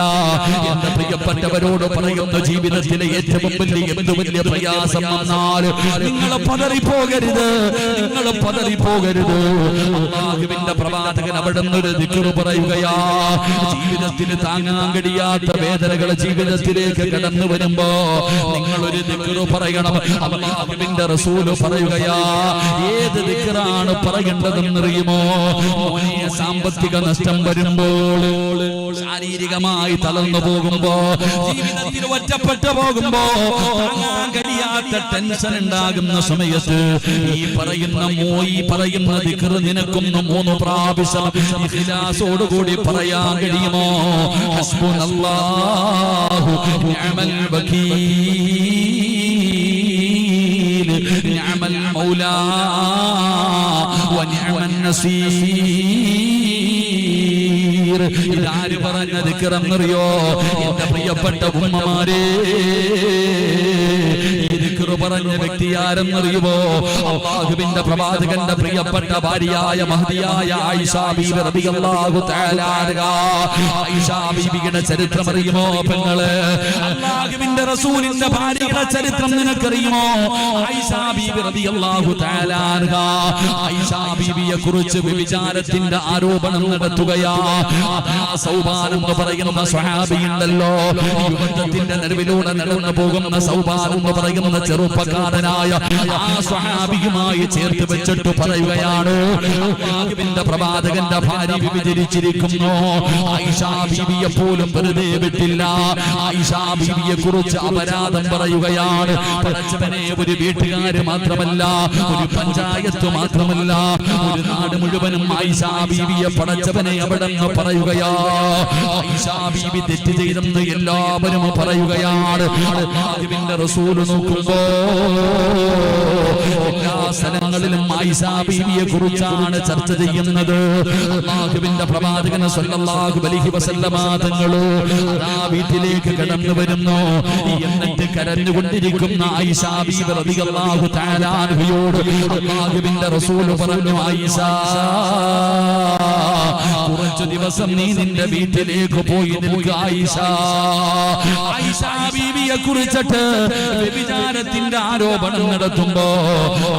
Speaker 2: എന്റെ പ്രിയപ്പെട്ടവരോട് പറയുന്ന, ജീവിതത്തിലെ ഏറ്റവും വലിയ പ്രയാസം വന്നാൽ നിങ്ങൾ പതറിപ്പോകരുത്, നിങ്ങൾ പതറിപ്പോകരുത്. അല്ലാഹുവിന്റെ പ്രവാചകൻ അവിടുന്ന് ഒരു ദിക്ർ പറയുകയാ, ജീവിതത്തിൽ താങ്ങാൻ കഴിയാത്ത വേദനകൾ ജീവിതത്തിലേക്ക് കടന്നു വരുമ്പോ നിങ്ങൾ ഒരു ദിക്ർ പറയണം. അല്ലാഹുവിന്റെ റസൂൽ പറയുകയാ, ഏത് ദിക്റാണ് പറയേണ്ടതെന്നറിയുമോ? സാമ്പത്തിക നഷ്ടം വരുമ്പോൾ, ശാരീരികമായി തളർന്നു പോകുമ്പോ, ജീവിതത്തിൽ ഒറ്റപ്പെട്ടു പോകുമ്പോ, താങ്ങാൻ കഴിയാത്ത ടെൻഷൻ ഉണ്ടാകുന്ന സമയത്ത് ഈ പറയുന്ന ദിക്ർ നിനക്കൊന്ന് 3 പ്രാവശ്യം ഇഖ്ലാസോടുകൂടി പറയാൻ കഴിയുമോ? ഹസ്ബുനല്ലാഹു നിഅമൽ വകീൽ നിഅമൽ മൗലാ വനിഅമൻ നസീർ. ഇതാര് പറഞ്ഞ ദിക്റെന്നറിയോ? എന്റെ പ്രിയപ്പെട്ട ഉമ്മമാരെ, പറഞ്ഞ വ്യക്തി ആരെന്നറിയുമോ? അല്ലാഹുവിന്റെ പ്രവാചകന്റെ പ്രിയപ്പെട്ട ഭാര്യയായ മഹദിയായ ആയിഷ ബീവി റളിയല്ലാഹു തആല അൻഹ. ആയിഷ ബീവിയുടെ ചരിത്രം അറിയുമോ പെങ്ങളെ? അല്ലാഹുവിന്റെ റസൂലിന്റെ ഭാര്യയുടെ ചരിത്രം നിനക്കറിയുമോ? ആയിഷ ബീവി റളിയല്ലാഹു തആല അൻഹ ആയിഷ ബീവിയെ കുറിച്ച് വ്യഭിചാരത്തിന്റെ ആരോപണം നടത്തുകയാ. സൗബാൻ എന്ന് പറയുന്ന സ്വഹാബിയുണ്ടല്ലോ, യുദ്ധത്തിന്റെ നടുവിലൂടെ നടന്നു പോകുന്ന സൗബാൻ എന്ന് പറയുന്ന ചെറുപ്പക്കാരനായ ആ സ്വഹാബിയുമായി ചേർത്ത് വെച്ചിട്ട് പറയുകയാണ്, അല്ലാഹുവിന്റെ പ്രവാചകന്റെ ഭാര്യ വ്യഭിചരിച്ചിരിക്കുന്നു. ആയിഷ ബീവിയെ പോലും വെറുതെ വിട്ടില്ല. ആയിഷ ബീവിയെ കുറിച്ച് അപരാധം പറയുകയാണ്. പടച്ചവനെ, ഒരു വീട്ടുകാര് മാത്രമല്ല, ഒരു പഞ്ചായത്ത് മാത്രമല്ല, ഒരു നാട് മുഴുവനും ആയിഷ ബീവിയെ പടച്ചവനെ അവിടെ പറയുകയാ. ആയിഷ ബീവി തെറ്റ് ചെയ്തെന്ന് എല്ലാവരും പറയുകയാണ്. അല്ലാഹുവിന്റെ റസൂൽ നോക്കുമ്പോ എല്ലാ സ്ഥലങ്ങളിലും ആയിഷ ബീവിയെ കുറിച്ചാണ് ചർച്ച ചെയ്യുന്നത്. അല്ലാഹുവിന്റെ പ്രവാചകൻ സ്വല്ലല്ലാഹു അലൈഹി വസല്ലമ തങ്ങൾ ആ വീട്ടിലേക്ക് കടന്നു വരുന്നു. എന്നിട്ട് കരഞ്ഞുകൊണ്ടിരിക്കുന്ന ആയിഷ ബീവി റളിയല്ലാഹു തആല അൻഹയോട് അല്ലാഹുവിന്റെ റസൂൽ പറഞ്ഞു, ആയിഷ, കുറച്ചു ദിവസം നീ നിന്റെ വീട്ടിലേക്ക് പോയി നിൽക്കുക. ആയിഷ ബീവിയെ കുറിച്ചിട്ട് വ്യഭിചാരത്തിന്റെ ആരോപണം നടത്തുമ്പോ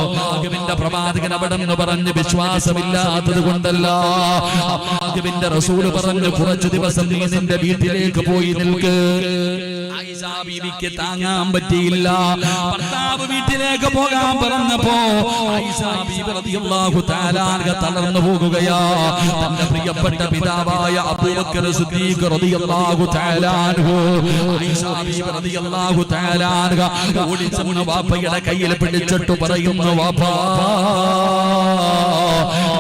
Speaker 2: അല്ലാഹുവിന്റെ പ്രവാചകൻ അവിടെ നിന്ന് പറഞ്ഞു, വിശ്വാസമില്ലാത്തത് കൊണ്ടല്ല. അല്ലാഹുവിന്റെ റസൂൽ പറഞ്ഞു, കുറച്ചു ദിവസം നീ നിന്റെ വീട്ടിലേക്ക് പോയി നിൽക്ക്. ആയിഷ ബീവിക്ക് താങ്ങാൻ പറ്റിയില്ല. ഭർത്താവ് വീട്ടിലേക്ക് പോകാൻ പറഞ്ഞപ്പോ ആയിഷ ബീവി റളിയല്ലാഹു തആല അൻഹ തളർന്നു പോകുകയാ. തന്റെ പ്രിയപ്പെട്ട പിതാവായ അബൂബക്കർ സിദ്ദീഖ് റളിയല്ലാഹു തആല അൻഹു ആയിഷ ബീവി റളിയല്ലാഹു തആല അൻഹ ഓടിച്ചെന്ന് വാപ്പയുടെ കയ്യിൽ പിടിച്ചിട്ട് പറയുന്നു, വാപ്പാ,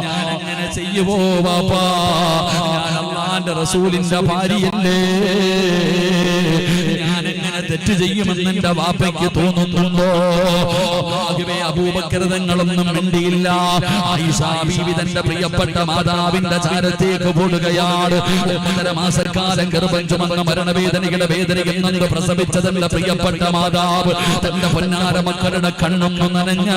Speaker 2: ഞാൻ അങ്ങനെ ചെയ്യുവോ വാപ്പാ? ഞാൻ അല്ലാഹുവിന്റെ റസൂലിന്റെ ഭാര്യയല്ലേ, തെറ്റ് ചെയ്യുമെന്ന് എന്റെ വാപ്പയ്ക്ക് തോന്നുന്നുണ്ടോ? അല്ലാഹുവേ, അബൂബക്കർ തങ്ങളൊന്നും മിണ്ടിയില്ല. ആയിഷ ബീവി തന്റെ പ്രിയപ്പെട്ട മാതാവിന്റെ ചാരത്തേക്ക് പോടുകയാണ്. 1.5 മാസക്കാലം ഗർഭം ചുമന്ന മരണവേദനയുടെ വേദനയിൽ നിന്ന് പ്രസവിച്ച തന്റെ പ്രിയപ്പെട്ട മാതാവ് തന്റെ പൊന്നാര മക്കളുടെ കണ്ണൊന്നു നനഞ്ഞ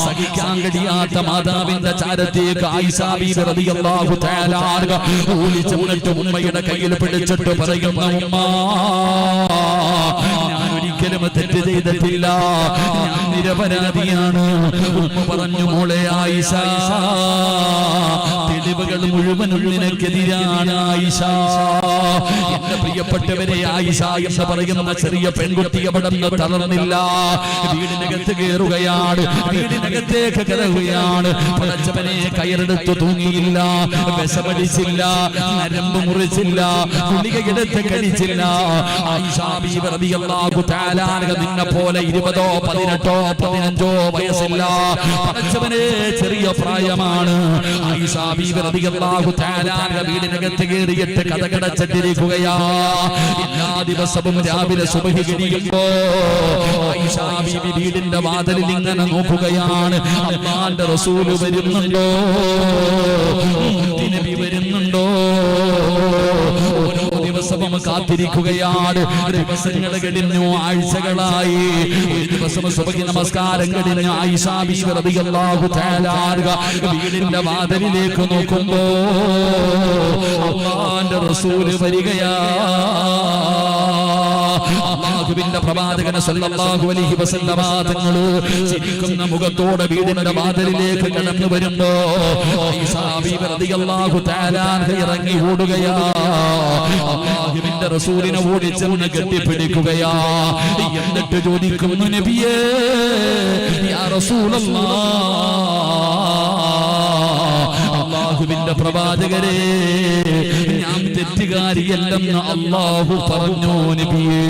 Speaker 2: സഹിക്കാൻ കഴിയാത്ത മാതാവിന്റെ ചാരത്തേക്ക് ആയിഷ ബീവി റളിയല്ലാഹു തആല അൻഹ ഓടിച്ചെന്നിട്ട് ഉമ്മയുടെ കയ്യിൽ പിടിച്ചിട്ട് പറയുന്ന, ഉമ്മ, ഞാൻ ഒരിക്കലും തെറ്റ് ചെയ്തിട്ടില്ല, ഞാൻ നിരപരാധിയാണ്. ഉമ്മ പറഞ്ഞു, മോളെ ആയിഷ, തെളിവുകൾ മുഴുവനും നിനക്കെതിരാണ് ആയിഷ. എന്റെ പ്രിയപ്പെട്ടവരെ, ആയിഷ എന്ന് പറയുന്ന ചെറിയ പെൺകുട്ടി അവിടെ നിന്ന് തളർന്നില്ല. വീടിനകത്ത് കയറുകയാണ്, വീടിനകത്തേക്ക് കയറുകയാണ്. പടച്ചവനെ, കയറെടുത്ത് തൂങ്ങിയില്ല, വിഷമടിച്ചില്ല, നരമ്പ് മുറിച്ചില്ല, ഗുളികയെടുത്ത് കഴിച്ചില്ല. ആയിഷ ബീവി റളിയല്ലാഹു തആല അൻഹ നിന്നെ പോലെ 20, 18, 15 വയസ്സില്ല. പടച്ചവനെ, ചെറിയ പ്രായമാണ്. ആയിഷ ബീവി റളിയല്ലാഹു തആല അൻഹ വീടിനകത്ത് കയറിയിട്ട് കഥകടച്ചിട്ടിരിക്കുകയാ. എല്ലാ ദിവസവും രാവിലെ സുബ്ഹി കഴിയുമ്പോ ആയിഷ ബീവി വീടിന്റെ വാതിലിൽ ഇങ്ങനെ നോക്കുകയാണ്, അല്ലാഹുവിന്റെ റസൂൽ വരുന്നുണ്ടോ? കാത്തിരിക്കുകയാണ്. ദിവസങ്ങൾ കഴിഞ്ഞു, ആഴ്ചകളായി. ഒരു ദിവസം സുബഹി നമസ്കാരം കഴിഞ്ഞ് ആയിഷ ബീവി റളിയല്ലാഹു തആല അൻഹ വീടിന്റെ വാതിലിലേക്ക് നോക്കുമ്പോ അല്ലാഹുവിന്റെ റസൂൽ വരികയാ. അല്ലാഹുവിന്റെ പ്രവാചകൻ സല്ലല്ലാഹു അലൈഹി വസല്ലമ തങ്ങൾ ചിരിക്കുന്ന മുഖത്തോടെ വീടിന്റെ വാതിലിലേക്ക് കടന്നു വരുമ്പോ ആയിഷ ബീവി റളിയല്ലാഹു തആല അൻഹ ഇറങ്ങി ഓടുകയാ. അല്ലാഹുവിന്റെ റസൂലിനെ ഓടിച്ചെന്ന് കെട്ടിപ്പിടിക്കുകയാ. എന്നിട്ട് ചോദിക്കുന്നു, നബിയേ യാ റസൂലല്ലാഹ്, അല്ലാഹുവിന്റെ പ്രവാചകരെ, ഞാൻ തെറ്റുകാരിയല്ലെന്ന് അല്ലാഹു പറഞ്ഞു നബിയേ,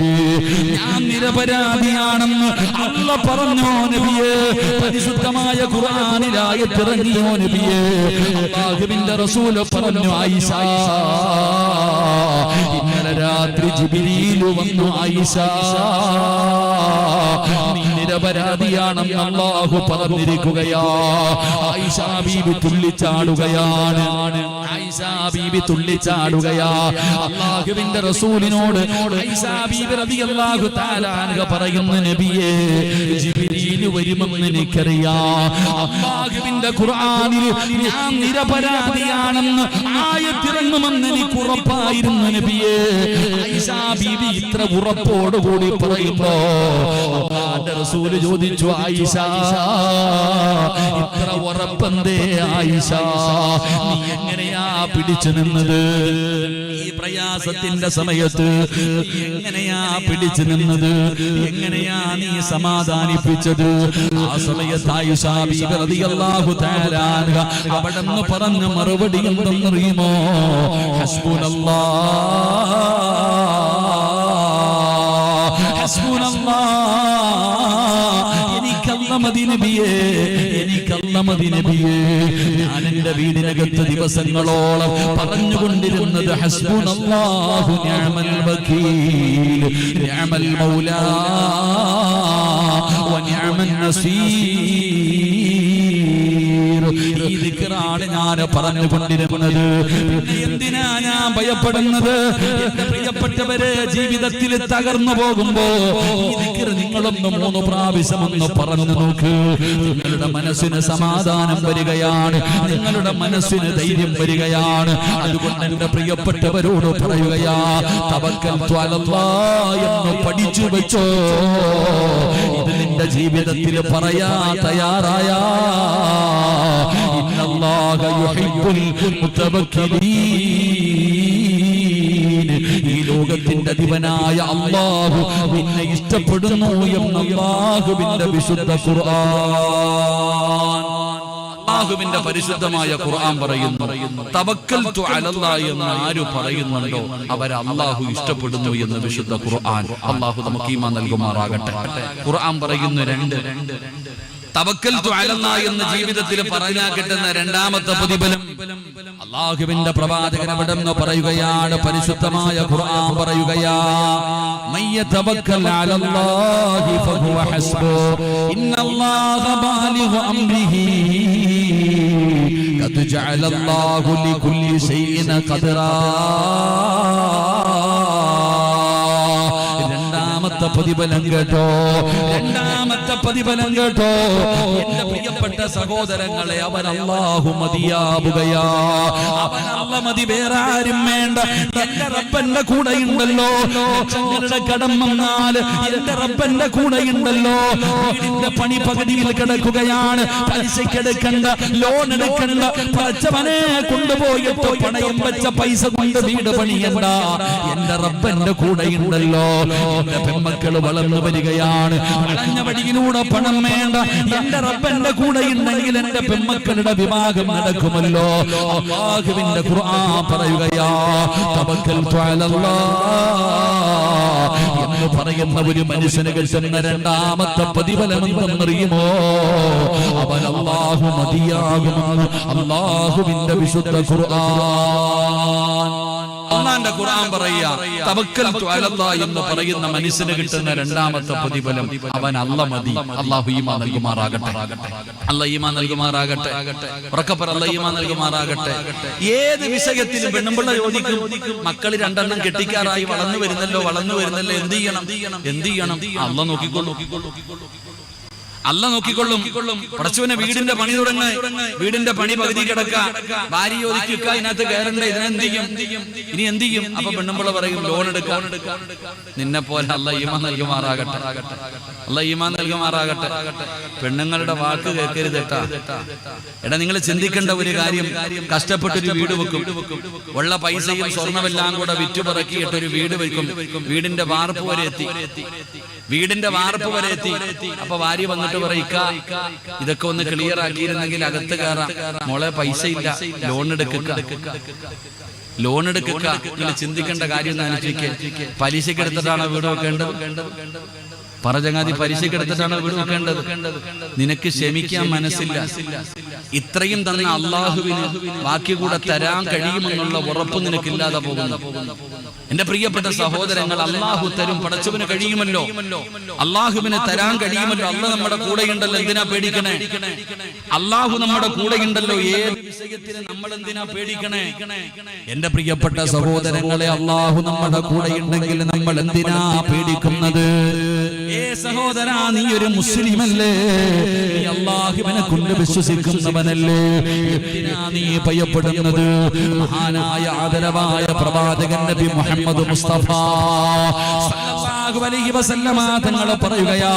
Speaker 2: ഞാൻ നിരപരാധിയാണെന്ന് അല്ലാഹു പറഞ്ഞു നബിയേ, പരിശുദ്ധമായ ഖുർആനിൽ ആയത്ത് ഇറങ്ങിയോ നബിയേ. അല്ലാഹുവിന്റെ റസൂൽ പറഞ്ഞു, ആയിഷ, ഇന്നലെ രാത്രി ജിബ്രീൽ വന്നു, ആയിഷ നീ നിരപരാധിയാണെന്ന് അല്ലാഹു പറഞ്ഞിരിക്കുകയാ. ആയിഷ ബീവി തുള്ളിച്ചാടുകയാണ്. ആയിഷ ബീവി തുള്ളിച്ചാടുകയാ. അല്ലാഹുവിന്റെ റസൂലിനോട് ആയിഷ ബീവി റളിയല്ലാഹു തആല അൻഹ പറയുന്നു, നബിയേ ജിബ്രീൽ വരുമെന്ന് എനിക്കറിയാം. അല്ലാഹുവിന്റെ ഖുർആനിൽ ഞാൻ നിരപരാധിയാണെന്ന് ആയത്തിറങ്ങുമെന്ന് എനിക്ക് ഉറപ്പായിരുന്നു നബിയേ. ആയിഷ ബീവി ഇത്ര ഉറപ്പോടുകൂടി പറയുമ്പോ അല്ലാഹുവിന്റെ റസൂൽ ചോദിച്ചു, ആയിഷ ഇത്ര ഉറപ്പെന്തേ ആയിഷ, നീ എങ്ങനെയാ പിടിച്ചു നിന്നത്? ഈ പ്രയാസത്തിന്റെ സമയത്ത് എങ്ങനെയാ പിടിച്ചു നിന്നത്? എങ്ങനെയാ നീ സമാധാനിപ്പിച്ചത്? ആ സമയത്ത് ആയിഷ ബീവി റളിയല്ലാഹു തആല അൻഹ അവിടെന്ന് പറഞ്ഞ മറുപടി എന്തെന്നറിയുമോ? ഹസ്ബുനല്ലാഹ് ഹസ്ബുനല്ലാഹ്, എനിക്കല്ല മതി നബിയേ, എനിക്കല്ല മതി നബിയേ. ഞാൻ എന്റെ വീടിനകത്ത് ദിവസങ്ങളോളം പറഞ്ഞുകൊണ്ടിരുന്നത് ഹസ്ബുനല്ലാഹു നിഅമൽ വകീൽ, നിഅമൽ മൗലാ വ നിഅമൻ നസീർ. ഈ ദിക്റാണ് ഞാൻ പറഞ്ഞുകൊണ്ടിരുന്നത്. പിന്നെ എന്തിനാ ഞാൻ ഭയപ്പെടുന്നത്? എന്റെ പ്രിയപ്പെട്ടവരെ, ജീവിതത്തിൽ തകർന്നു പോകുമ്പോ ഈ ദിക്ർ നിങ്ങളൊന്ന് 3 പ്രാവശ്യം ഒന്ന് പറഞ്ഞു നോക്ക്. നിങ്ങളുടെ മനസ്സിന് സമാധാനം വരികയാണ്, നിങ്ങളുടെ മനസ്സിന് ധൈര്യം വരികയാണ്. അതുകൊണ്ട് എന്റെ പ്രിയപ്പെട്ടവരോട് പറയുകയാ, തവക്കൽതു അലല്ലാഹ് എന്ന് പഠിച്ചു വെച്ചോ. ഇത് നിന്റെ ജീവിതത്തിൽ പറയാ തയ്യാറായ ഇന്നല്ലാഹ യുഹിബ്ബുൽ മുതവക്കിലീൻ, ഈ ലോകത്തിന്റെ അധിപനായ അല്ലാഹു നിന്നെ ഇഷ്ടപ്പെടുന്നു എന്ന് അല്ലാഹുവിന്റെ വിശുദ്ധ ഖുർആൻ, അല്ലാഹുവിന്റെ പരിശുദ്ധമായ ഖുർആൻ പറയുന്നു. തവക്കൽതു അലല്ലാഹ് എന്ന് ആര് പറയുന്നുണ്ടോ അവരെ അല്ലാഹു ഇഷ്ടപ്പെടുന്നു എന്ന് വിശുദ്ധ ഖുർആൻ. അല്ലാഹു നമുക്ക് ഈമാൻ നൽകുമാറാകട്ടെ. ഖുർആൻ പറയുന്നു 2 തവക്കൽതു അലല്ലാഹ് എന്ന ജീവിതത്തിൽ പറഞ്ഞാൽ കിട്ടുന്ന രണ്ടാമത്തെ പ്രതിഫലം അല്ലാഹുവിന്റെ പ്രവാചകൻ അവിടെന്ന് പറയുകയാണ്. പരിശുദ്ധമായ ഖുർആൻ പറയുകയാ, മയ്യതവക്കൽ അലല്ലാഹി ഫഹുവ ഹസ്ബു ഇന്നല്ലാഹ ബാലിഗു അംരിഹി ഖദ് ജഅലല്ലാഹു ലികുല്ലി ശൈഇൻ ഖദറാ. രണ്ടാമത്തെ പ്രതിഫലം കേട്ടോ, രണ്ടാമത്തെ പ്രതിഫലം കേട്ടോ. എന്റെ പ്രിയപ്പെട്ട സഹോദരങ്ങളെ, അവൻ അല്ലാഹു മതിയാവുകയാ. അവൻ അല്ല മതി, വേറെ ആരും വേണ്ട. എന്റെ റബ്ബന്റെ കൂടെയുണ്ടല്ലോ. ലക്ഷങ്ങളുടെ കടം വന്നാൽ എന്റെ റബ്ബന്റെ കൂടെയുണ്ടല്ലോ. വീടിന്റെ പണി പകുതിയിൽ കിടക്കുകയാണ്, പലിശക്കെടുക്കണ്ട, ലോൺ എടുക്കണ്ട. പച്ചവനെ കൊണ്ടുപോയിട്ട് പണയം വെച്ച പൈസ കൊണ്ട് വീട് പണിയണ്ട, എന്റെ റബ്ബന്റെ കൂടെയുണ്ടല്ലോ. എന്റെ പെൺമക്കള് വളർന്നു വരികയാണ്, വളഞ്ഞ വഴിയിലൂടെ പണം വേണ്ട. എന്റെ റബ്ബന്റെ കൂടെയുണ്ടെങ്കിൽ എന്റെ പെൺമക്കളുടെ വിവാഹം നടക്കുമല്ലോ. അല്ലാഹുവിന്റെ ഖുർആൻ പറയുകയാ, തവക്കൽതു അലല്ലാഹ് എന്ന് പറയുന്ന ഒരു മനുഷ്യന് കിട്ടുന്ന രണ്ടാമത്തെ പ്രതിഫലം എന്തെന്നറിയുമോ? അവൻ അല്ലാഹു മതിയാകുമെന്ന് അല്ലാഹുവിന്റെ വിശുദ്ധ ഖുർആൻ.
Speaker 1: അള്ളാന്റെ ഖുർആൻ പറയാ തവക്കൽതു അലല്ലാഹ് എന്ന് പറയുന്ന മനുഷ്യന് കിട്ടുന്ന രണ്ടാമത്തെ പ്രതിഫലം അവൻ അല്ലാഹ് മതി. അല്ലാഹു ഈമാൻ നൽകുമാറാകട്ടെ. അല്ലാഹ് ഈമാൻ നൽകുമാറാകട്ടെ. ഉറക്കപ്പറ അല്ലാഹ് ഈമാൻ നൽകുമാറാകട്ടെ. ഏത് വിഷയത്തിലും പെണ്ണുമ്പിള്ള ചോദിക്കും, മക്കൾ രണ്ടെണ്ണം കെട്ടിക്കാറായി വളർന്നു വരുന്നല്ലോ എന്ത് ചെയ്യണം? അല്ലാഹ് നോക്കിക്കൊള്ളു. അല്ലാഹ് നോക്കിക്കൊള്ളും. പടച്ചവനെ വീടിന്റെ പണി തുടങ്ങ, വീടിന്റെ പണി പകുതി കിടക്ക, ഭാര്യ ചോദിക്കുക ഇതിനകത്ത് കയറണ്ടേ, ഇനി എന്ത് ചെയ്യും? അപ്പൊ പെണ്ണുമ്പിള്ള പറയും ലോൺ എടുക്കാം. നിന്നെ പോലെ അല്ലാഹ് ഈമാൻ നൽകുമാറാകട്ടെ. അല്ലാഹ് ഈമാൻ നൽകുമാറാകട്ടെ. പെണ്ണുങ്ങളുടെ വാക്ക് കേൾക്കരുതെട്ടാ. എടാ നിങ്ങൾ ചിന്തിക്കേണ്ട ഒരു കാര്യം, കഷ്ടപ്പെട്ടൊരു വീട് വെക്കും, ഉള്ള പൈസയും സ്വർണ്ണമെല്ലാം കൂടെ വിറ്റുപറക്കിയിട്ട് ഒരു വീട് വെക്കും. വീടിന്റെ വാർപ്പ് വരെ എത്തി. അപ്പൊ ഭാര്യ വന്നിട്ട് പറയും, ഇതൊക്കെ ഒന്ന് ക്ലിയർ ആക്കിയിരുന്നെങ്കിൽ അകത്ത് കയറാം. മോളെ പൈസ ഇല്ല, ലോൺ എടുക്കുക. നിങ്ങൾ ചിന്തിക്കേണ്ട കാര്യം ഒന്ന് ആലോചിക്കുക. പലിശക്ക് എടുത്തിട്ടാണോ വീട് വെക്കേണ്ടത്? പറചങ്ങാതി പലിശക്ക് എടുത്തിട്ടാണോ വീട് വെക്കേണ്ടത്? നിനക്ക് ക്ഷമിക്കാൻ മനസ്സില്ല. ഇത്രയും തന്ന അള്ളാഹുവിന് ബാക്കി കൂടെ തരാൻ കഴിയുമെന്നുള്ള ഉറപ്പ് നിനക്കില്ലാതെ പോകുന്നു. എന്റെ പ്രിയപ്പെട്ട സഹോദരങ്ങൾ, അള്ളാഹു തരും. പടച്ചവന് കഴിയുമല്ലോ, അള്ളാഹുവിന് തരാൻ കഴിയുമല്ലോ. അള്ളാഹ് നമ്മുടെ കൂടെയുണ്ടല്ലോ, എന്തിനാ പേടിക്കണേ? അള്ളാഹു നമ്മുടെ കൂടെയുണ്ടല്ലോ, ഏത് വിഷയത്തിന് നമ്മൾ എന്തിനാ പേടിക്കണേ? എന്റെ പ്രിയപ്പെട്ട സഹോദരങ്ങളെ, അള്ളാഹു നമ്മുടെ കൂടെയുണ്ടെങ്കിൽ നമ്മൾ എന്തിനാ പേടിക്കുന്നത്? സഹോദരാ, നീ ഒരു മുസ്ലിമല്ലേ? നീ അള്ളാഹുവിനെ കൊണ്ട് വിശ്വസിക്കുന്നവനല്ലേ? എന്തിനാ നീ ഭയപ്പെടുന്നത്? മഹാനായ ആദരവായ പ്രവാചകൻ നബി മുഹമ്മദ് മുസ്തഫ സല്ലല്ലാഹു അലൈഹി വസല്ലമ തങ്ങൾ പറയുകയാ,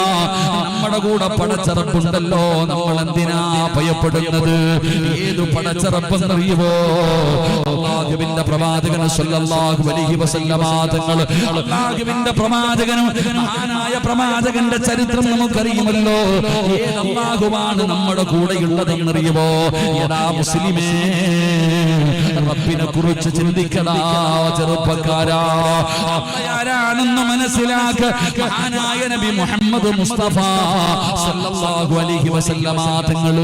Speaker 1: നമ്മുടെ കൂടെ പടച്ചറപ്പുണ്ടല്ലോ, നമ്മൾ എന്തിനാ ഭയപ്പെടുന്നത്? ഏതു പടച്ചറപ്പെന്നറിയുമോ? അല്ലാഹുവിന്റെ പ്രവാചകൻ സല്ലല്ലാഹു അലൈഹി വസല്ലമ തങ്ങൾ, അല്ലാഹുവിന്റെ പ്രവാചകനും മഹാനായ പ്രവാചകന്റെ ചരിത്രം നമുക്കറിയുമല്ലോ. ഏത് അല്ലാഹുവാണ് നമ്മുടെ കൂടെയുള്ളതെന്നറിയുമോ? എടാ മുസ്ലിമേ, റബ്ബിനെ കുറിച്ച് ചിന്തിക്കടാ ചെറുപ്പക്കാരാ. ആരാണെന്ന് മനസ്സിലാക്ക. മഹാനായ നബി മുഹമ്മദ് മുസ്തഫ സല്ലല്ലാഹു അലൈഹി വസല്ലമ തങ്ങൾ,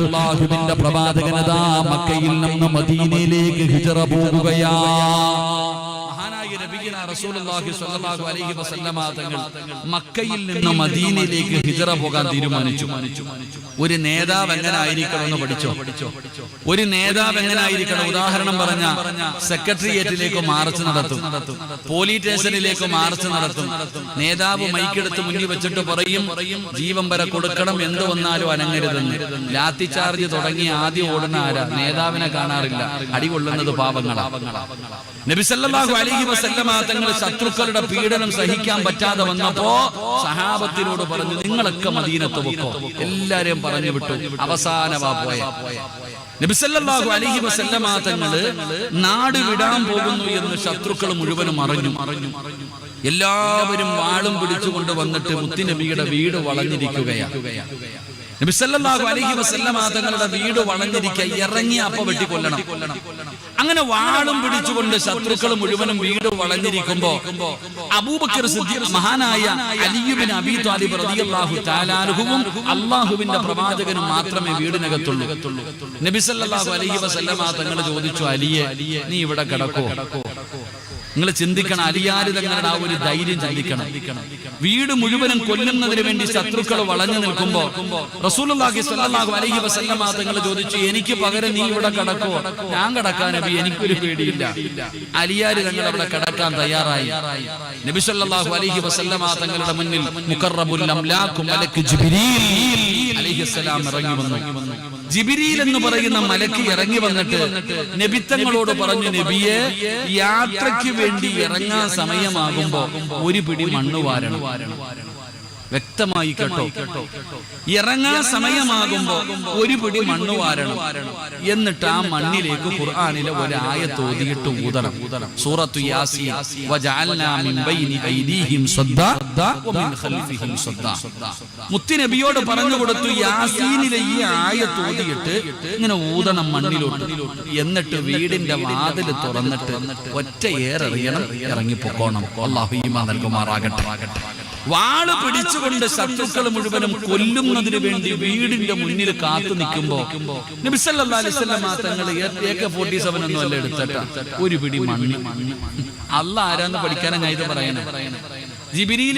Speaker 1: അല്ലാഹുവിന്റെ പ്രവാചകനതാ മക്കയിൽ നിന്ന് മദീനയിലേക്ക് ഹിജ്റ പോകുകയാ. റസൂലുള്ളാഹി സ്വല്ലല്ലാഹു അലൈഹി വസല്ലമ തങ്ങൾ മക്കയിൽ നിന്ന് മദീനയിലേക്ക് ഹിജ്റ പോകാൻ തീരുമാനിച്ചു. ഒരു നേതാവ് എങ്ങനെ ആയിരിക്കണമെന്ന് പഠിച്ചോ? ഒരു നേതാവ് എങ്ങനെ ആയിരിക്കണം? ഉദാഹരണം പറഞ്ഞ സെക്രട്ടേറിയറ്റിലേക്ക് മാർച്ച് നടത്തും, പോലീസ് സ്റ്റേഷനിലേക്ക് മാർച്ച് നടത്തും. നേതാവ് മൈക്കെടുത്ത് മുന്നിൽ വെച്ചിട്ട് പറയും, ജീവൻ വരെ കൊടുക്കണം, എന്ത് വന്നാലും അനങ്ങരുതെന്ന്. ലാത്തി ചാർജ് തുടങ്ങി ആദ്യം ഓടുന്ന ആരാ? നേതാവിനെ കാണാറില്ല, അടികൊള്ളുന്നത് പാവങ്ങളാ. നബി സല്ലല്ലാഹു അലൈഹി വസല്ലമ തങ്ങൾ ശത്രുക്കളുടെ പീഡനം സഹിക്കാൻ പറ്റാതെ വന്നപ്പോ സഹാബത്തിനോട് പറഞ്ഞു, നിങ്ങളൊക്കെ മദീനത്ത് പൊക്കോ. എല്ലാരെയും പറഞ്ഞു വിട്ടു. അവസാനമാ പോയ നബി സല്ലല്ലാഹു അലൈഹി വസല്ലമ തങ്ങൾ നാട് വിടാൻ പോകുന്നു എന്ന് ശത്രുക്കൾ മുഴുവനും അറിഞ്ഞു. എല്ലാവരും വാളും പിടിച്ചുകൊണ്ട് വന്നിട്ട് മുത്തുനബിയുടെ വീട് വളഞ്ഞിരിക്കുകയാണ്. നബി സല്ലല്ലാഹു അലൈഹി വസല്ലമ തങ്ങളുടെ വീട് വളഞ്ഞിരിക്കുക, ഇറങ്ങി അപ്പ വെട്ടിക്കൊല്ലണം. അങ്ങനെ വാളും പിടിച്ചുകൊണ്ട് ശത്രുക്കൾ മുഴുവനും വീട് വളഞ്ഞിരിക്കുമ്പോ അബൂബക്കർ സിദ്ദീഖ്, മഹാനായ അലി ഇബ്നു അബീ ത്വാലിബ് റളിയല്ലാഹു തആല അൻഹുവും അല്ലാഹുവിന്റെ പ്രവാചകനും മാത്രമേ വീടിനകത്തുള്ളൂ. നബി സല്ലല്ലാഹു അലൈഹി വസല്ലമ തങ്ങൾ ചോദിച്ചു, അലിയെ, നീ ഇവിടെ കിടക്കോ? നിങ്ങൾ ചിന്തിക്കണം, അലിയാര് തങ്ങളുടെ ആ ഒരു ധൈര്യം ചിന്തിക്കണം. വീട് മുഴുവനും കൊല്ലുന്നതിന് വേണ്ടി ശത്രുക്കൾ വളഞ്ഞു നിൽക്കുമ്പോ റസൂലുള്ളാഹി സ്വല്ലല്ലാഹു അലൈഹി വസല്ലമ തങ്ങൾ ചോദിച്ചു, എനിക്ക് പകരം നീ ഇവിടെ കിടക്കോ? ഞാൻ കിടക്കാൻ നബി, എനിക്കൊരു പേടിയില്ല. അലിയാര് തങ്ങൾ അവിടെ കിടക്കാൻ തയ്യാറായി. നബി സല്ലല്ലാഹു അലൈഹി വസല്ലമ തങ്ങളുടെ മുന്നിൽ മുഖറബുൽ അംലാഖു മലക്ക് ജിബ്രീൽ അലൈഹിസ്സലാം ഇറങ്ങി വന്നു. ജിബ്രീൽ എന്ന് പറയുന്ന മലക്ക് ഇറങ്ങി വന്നിട്ട് നബിത്തങ്ങളോട് പറഞ്ഞു, നബിയെ, യാത്രയ്ക്ക് വേണ്ടി ഇറങ്ങാൻ സമയമാകുമ്പോ ഒരു പിടി മണ്ണ് വാരണം. വ്യക്തമായി കേട്ടോ, ഇറങ്ങാൻ സമയമാകുമ്പോ ഒരു പിടി മണ്ണ് വാരണം. എന്നിട്ട് ആ മണ്ണിലേക്ക് ഖുർആനിലെ ഒരു ആയത്ത് ഓതിയിട്ട് ഊതണം. സൂറത്തു യാസീൻ, വജഅൽനാ മിൻ ബൈനി ഐദീഹിം സദ്ദാ വമിൻ ഖൽഫിഹിം സദ്ദാ. മുത്തുനബിയോട് പറഞ്ഞു കൊടുത്തു, യാസീനിലെ ഈ ആയത്ത് ഓതിയിട്ട് ഇങ്ങനെ ഊതണം മണ്ണിലോട്ട്. എന്നിട്ട് വീടിന്റെ വാതിൽ തുറന്നിട്ട് ഒറ്റ ഏറെറിയണം, ഇറങ്ങിപ്പോക്കണം. അല്ലാഹു ഈമാൻ നൽകുമാറാകട്ടെ. വാള് പിടിച്ചുകൊണ്ട് ശത്രുക്കൾ മുഴുവനും കൊല്ലുന്നതിന് വേണ്ടി വീടിന്റെ മുന്നിൽ കാത്തു നിൽക്കുമ്പോ നബി സല്ലല്ലാഹു അലൈഹി വസല്ലം തങ്ങൾ AK-47 ഒന്നും അല്ല എടുത്തിട്ട് ഒരു പിടി മണ്ണ്. അല്ലാഹ് ആരാന്ന് പഠിക്കാനാ ഇത് പറയണേ. ജിബ്രീൽ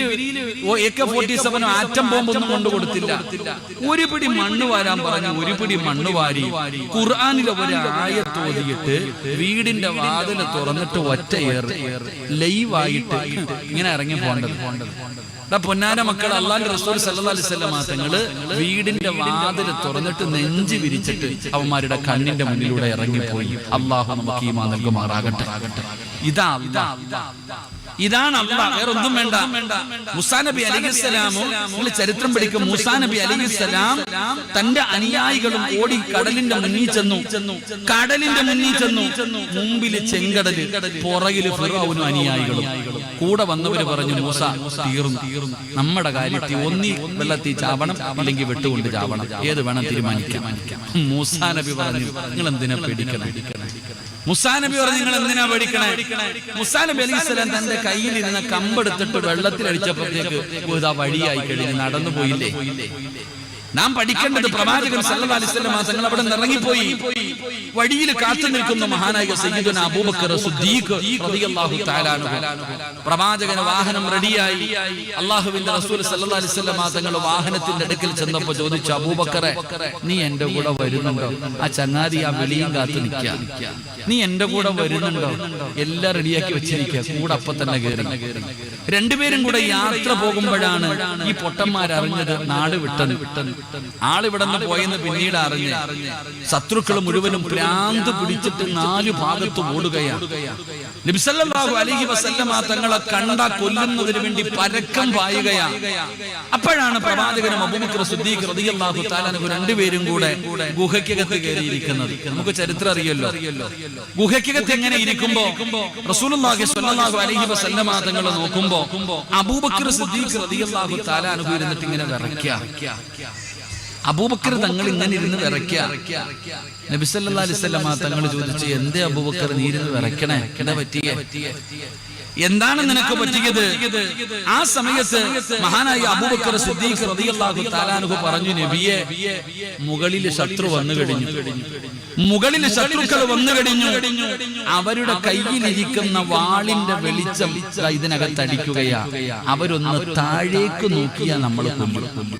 Speaker 1: AK-47 ആറ്റം ബോംബൊന്നും കൊണ്ടു കൊടുത്തില്ല. ഒരു പിടി മണ്ണ് വാരാൻ പറഞ്ഞു. ഒരു പിടി മണ്ണ് വാരി ഖുർആനിലെ ഒരു ആയത്ത് ഓതിയിട്ട് വീടിന്റെ വാതിൽ തുറന്നിട്ട് ഒറ്റ ലൈവായിട്ട് ഇങ്ങനെ ഇറങ്ങി പോകേണ്ടത്. പൊന്നാന മക്കൾ, അള്ളാന്റെ റസൂൽ സല്ലല്ലാഹു അലൈഹി വസല്ലം തങ്ങള് വീടിന്റെ വാതിൽ തുറന്നിട്ട് നെഞ്ച് വിരിച്ചിട്ട് അവന്മാരുടെ കണ്ണിന്റെ മുന്നിലൂടെ ഇറങ്ങിപ്പോയി. അള്ളാഹു നമുക്ക് ഈമാൻ നൽകുമാറാകട്ടെ. ഇതാണ് അല്ലാഹ്, വേറെ ഒന്നും വേണ്ട. മൂസാ നബി അലൈഹിസ്സലാമും നിങ്ങൾ ചരിത്രം പഠിക്കും. മൂസാ നബി അലൈഹിസ്സലാം തന്റെ അനുയായികളും ഓടി കടലിന്റെ മുന്നിൽ ചെന്നു. കടലിന്റെ മുന്നിൽ ചെന്നു. മുമ്പില് ചെങ്കടല്, പുറകില് ഫിർഔനും അനുയായികളും. കൂടെ വന്നവര് പറഞ്ഞു, മൂസ തീർന്നു, നമ്മുടെ കാര്യത്തിൽ ഒന്നി വെള്ളത്തിൽ ചാവണം, അല്ലെങ്കിൽ വെട്ടുകൊണ്ട് ചാവണം, ഏത് വേണം തീരുമാനിക്കാം. മൂസാ നബി പറഞ്ഞു, നിങ്ങൾ എന്തിനാ പേടിക്കണം? മൂസാ നബി പറഞ്ഞു, നിങ്ങൾ എന്തിനാ പേടിക്കണേ? മൂസാ നബി അലൈഹിസ്സലാം തന്റെ കയ്യിലിരുന്ന കമ്പെടുത്തിട്ട് വെള്ളത്തിൽ അടിച്ചപ്പോഴത്തേക്ക് വഴിയായി കഴിഞ്ഞ് നടന്നു പോയില്ലേ? നാം പഠിക്കേണ്ടത് പ്രവാചകൻ സല്ലല്ലാഹു അലൈഹി വസല്ലം തങ്ങൾ അവിടെ ഇറങ്ങിപ്പോയി. വഴിയിൽ കാത്തു നിൽക്കുന്ന മഹാനായ സയ്യിദുനാ അബൂബക്കർ സിദ്ദീഖ് റളിയല്ലാഹു തആല അൻഹു. പ്രവാചകന് വാഹനം റെഡിയായി. അല്ലാഹുവിന്റെ റസൂൽ സല്ലല്ലാഹു അലൈഹി വസല്ലം തങ്ങൾ വാഹനത്തിന്റെ അടുക്കൽ ചെന്നപ്പോൾ ചോദിച്ചു, അബൂബക്കറെ, നീ എന്റെ കൂടെ വരുന്നുണ്ടോ? ആ ചങ്ങാതി ആ വെളിയും കാത്തു നിൽക്കുക. നീ എന്റെ കൂടെ വരുന്നുണ്ടോ? എല്ലാം റെഡിയാക്കി വെച്ചിരിക്കുക. കൂടെ അപ്പൊ തന്നെ കയറി. രണ്ടുപേരും കൂടെ യാത്ര പോകുമ്പോഴാണ് ഈ പൊട്ടന്മാരറിഞ്ഞത് നാട് വിട്ടത്. ആളിവിടെ നിന്ന് പോയെന്ന് പിന്നീട് അറിഞ്ഞ് ശത്രുക്കൾ മുഴുവനും ഭ്രാന്ത് പിടിച്ചിട്ട് 4 ഭാഗത്ത് ഓടുകയാണ്. നബി സല്ലല്ലാഹു അലൈഹി വസല്ലം തങ്ങളെ കണ്ട കൊല്ലുന്നതിന് വേണ്ടി പരക്കം പായുകയാണ്. അപ്പോഴാണ് പ്രവാചകനും അബൂബക്കർ സിദ്ദീഖ് റളിയല്ലാഹു തആല അൻഹു രണ്ടുപേരും കൂടെ ഗുഹയ്ക്കകത്ത് കയറിയിരിക്കുന്നത്. നമുക്ക് ചരിത്രം അറിയല്ലോ. ഗുഹയ്ക്കകത്ത് എങ്ങനെ ഇരിക്കുമ്പോ റസൂലുള്ളാഹി സ്വല്ലല്ലാഹു അലൈഹി വസല്ലം തങ്ങൾ നോക്കുമ്പോ അബൂബക്കർ സിദ്ദീഖ് റളിയല്ലാഹു തആല അൻഹു ഇരുന്നിട്ട് ഇങ്ങനെ വിറയ്ക്കുക. അബൂബക്കർ തങ്ങൾ ഇങ്ങനെ ഇരുന്ന് വിറയ്ക്കുക. നബി സല്ലല്ലാഹു അലൈഹി വസല്ലം തങ്ങൾ ചോദിച്ചു, എന്തേ അബൂബക്കർ നീ ഇരുന്ന് വിറയ്ക്കണേ? എന്താ പറ്റിയേ? എന്താണ് നിനക്ക് പറ്റിയത്? ആ സമയത്ത് മഹാനായ അബൂബക്കർ സിദ്ദീഖ് റളിയല്ലാഹു തആല അൻഹു പറഞ്ഞു, നബിയെ, മുകളിൽ ശത്രു വന്നു കഴിഞ്ഞു. മുകളിൽ ശത്രുക്കൾ വന്നു കഴിഞ്ഞു. അവരുടെ കയ്യിലിരിക്കുന്ന വാളിന്റെ വെളിച്ചം ഇതിനകത്ത് അടിക്കുകയാ. അവരൊന്ന് താഴേക്ക് നോക്കിയാ നമ്മൾ കൊല്ലും.